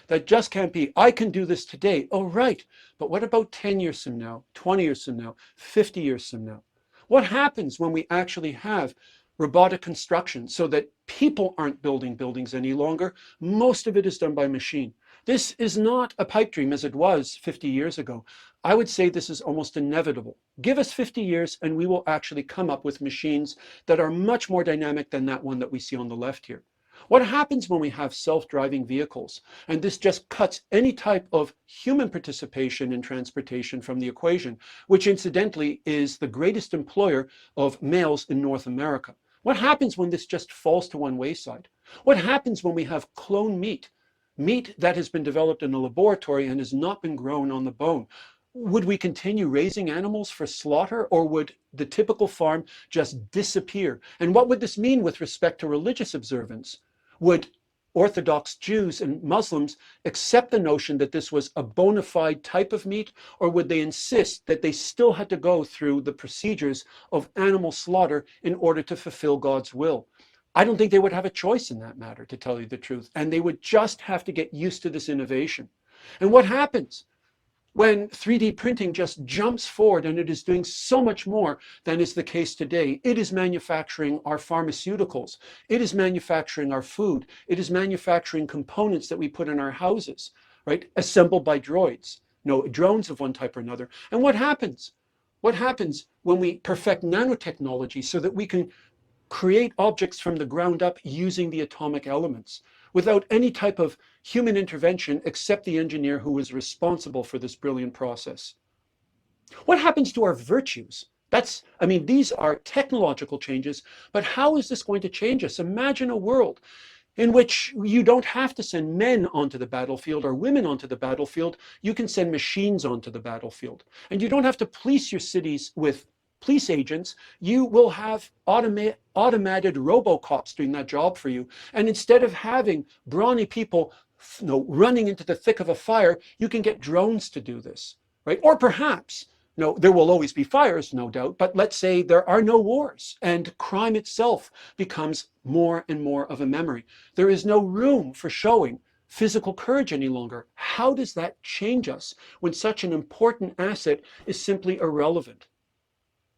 That just can't be. I can do this today." Oh, right. But what about 10 years from now, 20 years from now, 50 years from now? What happens when we actually have robotic construction so that people aren't building buildings any longer? Most of it is done by machine. This is not a pipe dream as it was 50 years ago. I would say this is almost inevitable. Give us 50 years and we will actually come up with machines that are much more dynamic than that one that we see on the left here. What happens when we have self-driving vehicles? And this just cuts any type of human participation in transportation from the equation, which incidentally is the greatest employer of males in North America. What happens when this just falls to one wayside? What happens when we have clone meat? Meat that has been developed in a laboratory and has not been grown on the bone. Would we continue raising animals for slaughter, or would the typical farm just disappear? And what would this mean with respect to religious observance? Would Orthodox Jews and Muslims accept the notion that this was a bona fide type of meat, or would they insist that they still had to go through the procedures of animal slaughter in order to fulfill God's will? I don't think they would have a choice in that matter, to tell you the truth, and they would just have to get used to this innovation. And what happens when 3D printing just jumps forward and it is doing so much more than is the case today? It is manufacturing our pharmaceuticals. It is manufacturing our food. It is manufacturing components that we put in our houses, right? Assembled by droids, drones of one type or another. And what happens? What happens when we perfect nanotechnology so that we can create objects from the ground up using the atomic elements without any type of human intervention except the engineer who is responsible for this brilliant process? What happens to our virtues? These are technological changes, but how is this going to change us? Imagine a world in which you don't have to send men onto the battlefield or women onto the battlefield. You can send machines onto the battlefield. And you don't have to police your cities with police agents. You will have automated robocops doing that job for you. And instead of having brawny people running into the thick of a fire, you can get drones to do this, right? Or perhaps, there will always be fires, no doubt, but let's say there are no wars and crime itself becomes more and more of a memory. There is no room for showing physical courage any longer. How does that change us when such an important asset is simply irrelevant?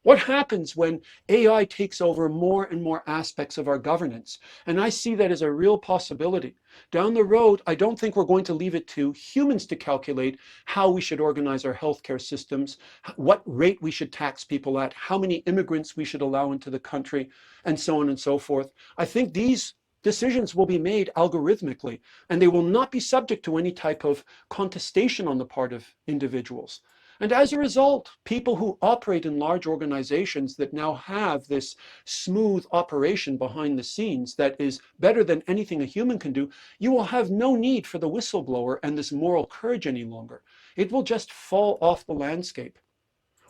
What happens when AI takes over more and more aspects of our governance? And I see that as a real possibility. Down the road, I don't think we're going to leave it to humans to calculate how we should organize our healthcare systems, what rate we should tax people at, how many immigrants we should allow into the country, and so on and so forth. I think these decisions will be made algorithmically, and they will not be subject to any type of contestation on the part of individuals. And as a result, people who operate in large organizations that now have this smooth operation behind the scenes that is better than anything a human can do, you will have no need for the whistleblower and this moral courage any longer. It will just fall off the landscape.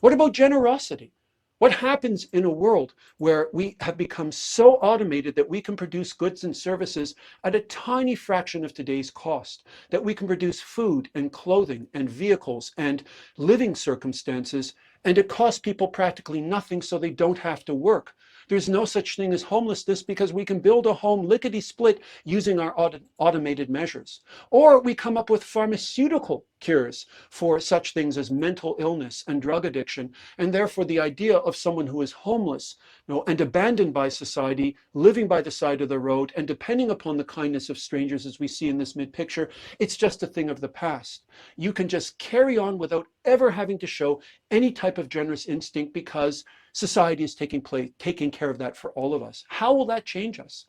What about generosity? What happens in a world where we have become so automated that we can produce goods and services at a tiny fraction of today's cost, that we can produce food and clothing and vehicles and living circumstances, and it costs people practically nothing so they don't have to work? There's no such thing as homelessness because we can build a home lickety-split using our automated measures. Or we come up with pharmaceutical cures for such things as mental illness and drug addiction, and therefore the idea of someone who is homeless, and abandoned by society, living by the side of the road and depending upon the kindness of strangers, as we see in this mid-picture, it's just a thing of the past. You can just carry on without ever having to show any type of generous instinct because society is taking care of that for all of us. How will that change us?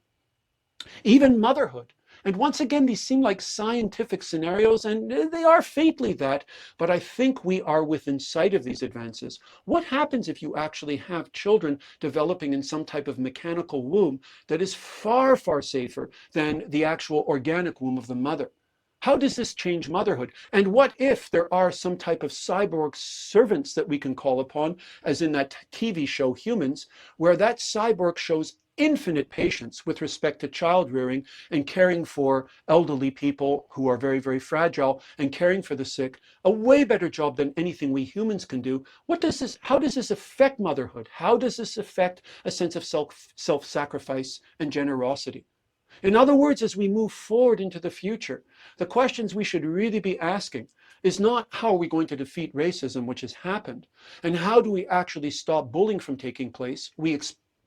Even motherhood. And once again, these seem like scientific scenarios, and they are faintly that, but I think we are within sight of these advances. What happens if you actually have children developing in some type of mechanical womb that is far, far safer than the actual organic womb of the mother? How does this change motherhood? And what if there are some type of cyborg servants that we can call upon, as in that TV show Humans, where that cyborg shows infinite patience with respect to child rearing and caring for elderly people who are very, very fragile and caring for the sick, a way better job than anything we humans can do. How does this affect motherhood? How does this affect a sense of self-sacrifice and generosity? In other words, as we move forward into the future, the questions we should really be asking is not how are we going to defeat racism, which has happened, and how do we actually stop bullying from taking place?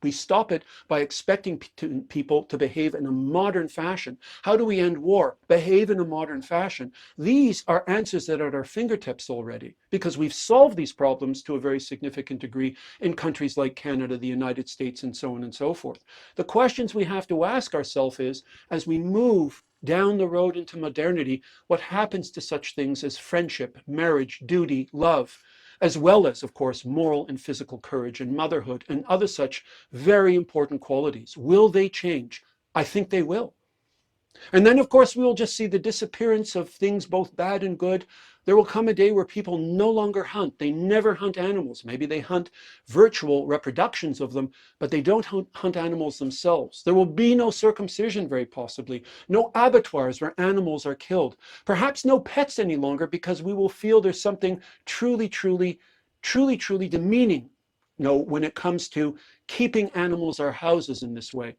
We stop it by expecting people to behave in a modern fashion. How do we end war? Behave in a modern fashion. These are answers that are at our fingertips already, because we've solved these problems to a very significant degree in countries like Canada, the United States, and so on and so forth. The questions we have to ask ourselves is, as we move down the road into modernity, what happens to such things as friendship, marriage, duty, love, as well as, of course, moral and physical courage and motherhood and other such very important qualities? Will they change? I think they will. And then, of course, we will just see the disappearance of things both bad and good. There will come a day where people no longer hunt. They never hunt animals. Maybe they hunt virtual reproductions of them, but they don't hunt animals themselves. There will be no circumcision, very possibly, no abattoirs where animals are killed, perhaps no pets any longer, because we will feel there's something truly, truly, truly, truly demeaning, when it comes to keeping animals our houses in this way.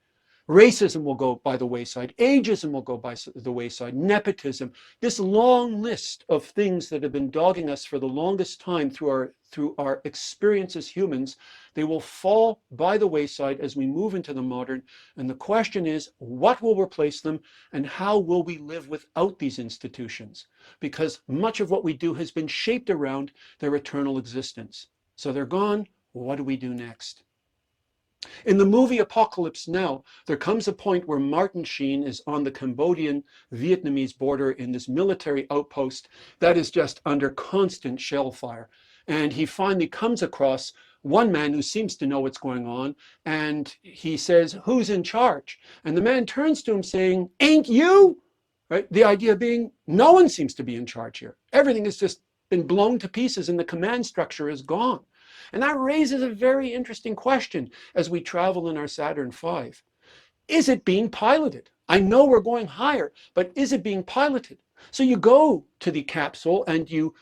Racism will go by the wayside. Ageism will go by the wayside. Nepotism. This long list of things that have been dogging us for the longest time through our experience as humans, they will fall by the wayside as we move into the modern. And the question is, what will replace them, and how will we live without these institutions? Because much of what we do has been shaped around their eternal existence. So they're gone. What do we do next? In the movie Apocalypse Now, there comes a point where Martin Sheen is on the Cambodian-Vietnamese border in this military outpost that is just under constant shell fire. And he finally comes across one man who seems to know what's going on, and he says, "Who's in charge?" And the man turns to him saying, "Ain't you?" Right? The idea being, no one seems to be in charge here. Everything has just been blown to pieces and the command structure is gone. And that raises a very interesting question as we travel in our Saturn V. Is it being piloted? I know we're going higher, but is it being piloted? So you go to the capsule and you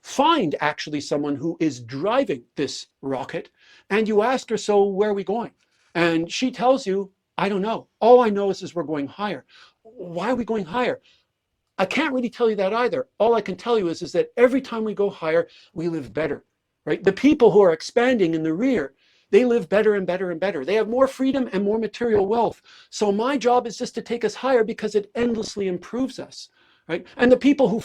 find actually someone who is driving this rocket, and you ask her, "So where are we going?" And she tells you, "I don't know. All I know is we're going higher." Why are we going higher? I can't really tell you that either. All I can tell you is that every time we go higher, we live better, right? The people who are expanding in the rear, they live better and better and better. They have more freedom and more material wealth. So my job is just to take us higher because it endlessly improves us, right? And the people who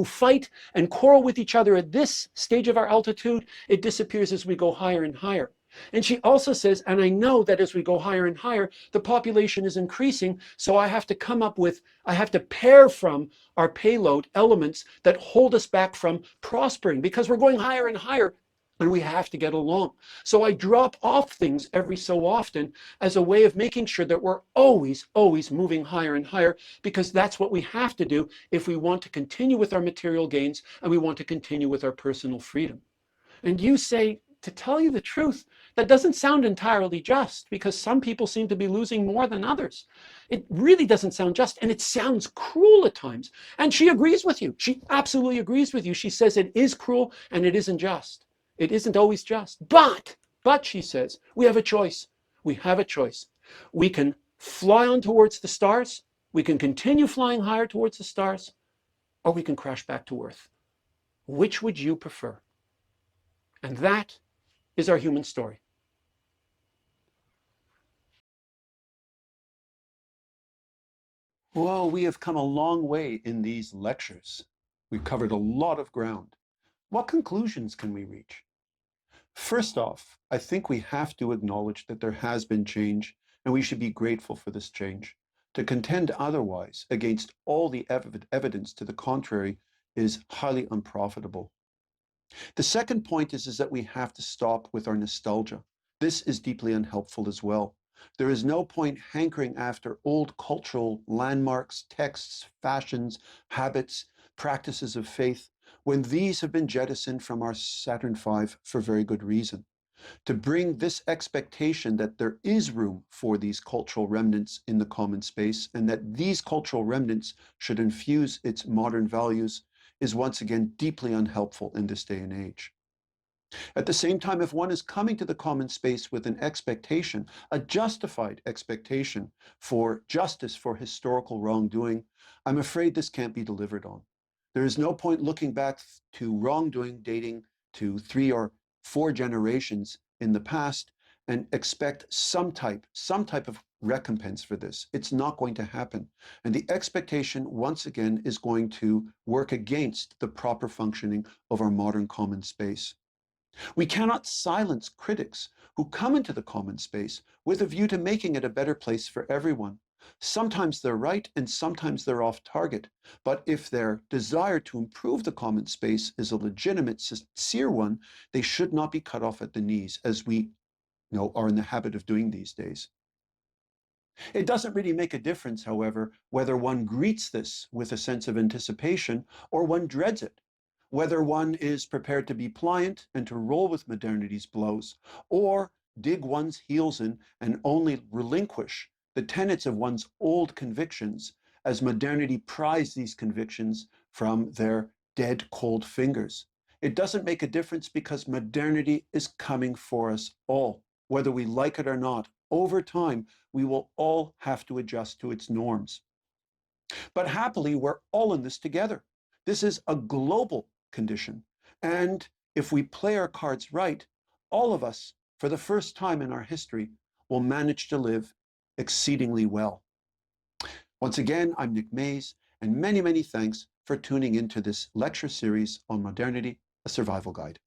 fight and quarrel with each other at this stage of our altitude, it disappears as we go higher and higher. And she also says, and I know that as we go higher and higher, the population is increasing. So I have to pair from our payload elements that hold us back from prospering, because we're going higher and higher and we have to get along. So I drop off things every so often as a way of making sure that we're always, always moving higher and higher, because that's what we have to do if we want to continue with our material gains and we want to continue with our personal freedom. And you say, to tell you the truth, that doesn't sound entirely just, because some people seem to be losing more than others. It really doesn't sound just, and it sounds cruel at times. And she agrees with you. She absolutely agrees with you. She says it is cruel and it isn't just. It isn't always just. But she says, we have a choice. We have a choice. We can fly on towards the stars. We can continue flying higher towards the stars, or we can crash back to Earth. Which would you prefer? And that is our human story. Well, we have come a long way in these lectures. We've covered a lot of ground. What conclusions can we reach? First off, I think we have to acknowledge that there has been change, and we should be grateful for this change. To contend otherwise against all the evidence to the contrary is highly unprofitable. The second point is that we have to stop with our nostalgia. This is deeply unhelpful as well. There is no point hankering after old cultural landmarks, texts, fashions, habits, practices of faith, when these have been jettisoned from our Saturn V for very good reason. To bring this expectation that there is room for these cultural remnants in the common space and that these cultural remnants should infuse its modern values is once again deeply unhelpful in this day and age. At the same time, if one is coming to the common space with an expectation, a justified expectation for justice for historical wrongdoing, I'm afraid this can't be delivered on. There is no point looking back to wrongdoing dating to 3 or 4 generations in the past and expect some type of recompense for this. It's not going to happen. And the expectation, once again, is going to work against the proper functioning of our modern common space. We cannot silence critics who come into the common space with a view to making it a better place for everyone. Sometimes they're right and sometimes they're off target. But if their desire to improve the common space is a legitimate, sincere one, they should not be cut off at the knees, as we are in the habit of doing these days. It doesn't really make a difference, however, whether one greets this with a sense of anticipation or one dreads it, whether one is prepared to be pliant and to roll with modernity's blows, or dig one's heels in and only relinquish the tenets of one's old convictions as modernity pries these convictions from their dead cold fingers. It doesn't make a difference because modernity is coming for us all, whether we like it or not. Over time, we will all have to adjust to its norms. But happily, we're all in this together. This is a global condition. And if we play our cards right, all of us, for the first time in our history, will manage to live exceedingly well. Once again, I'm Nick Mays, and many, many thanks for tuning into this lecture series on Modernity, a Survival Guide.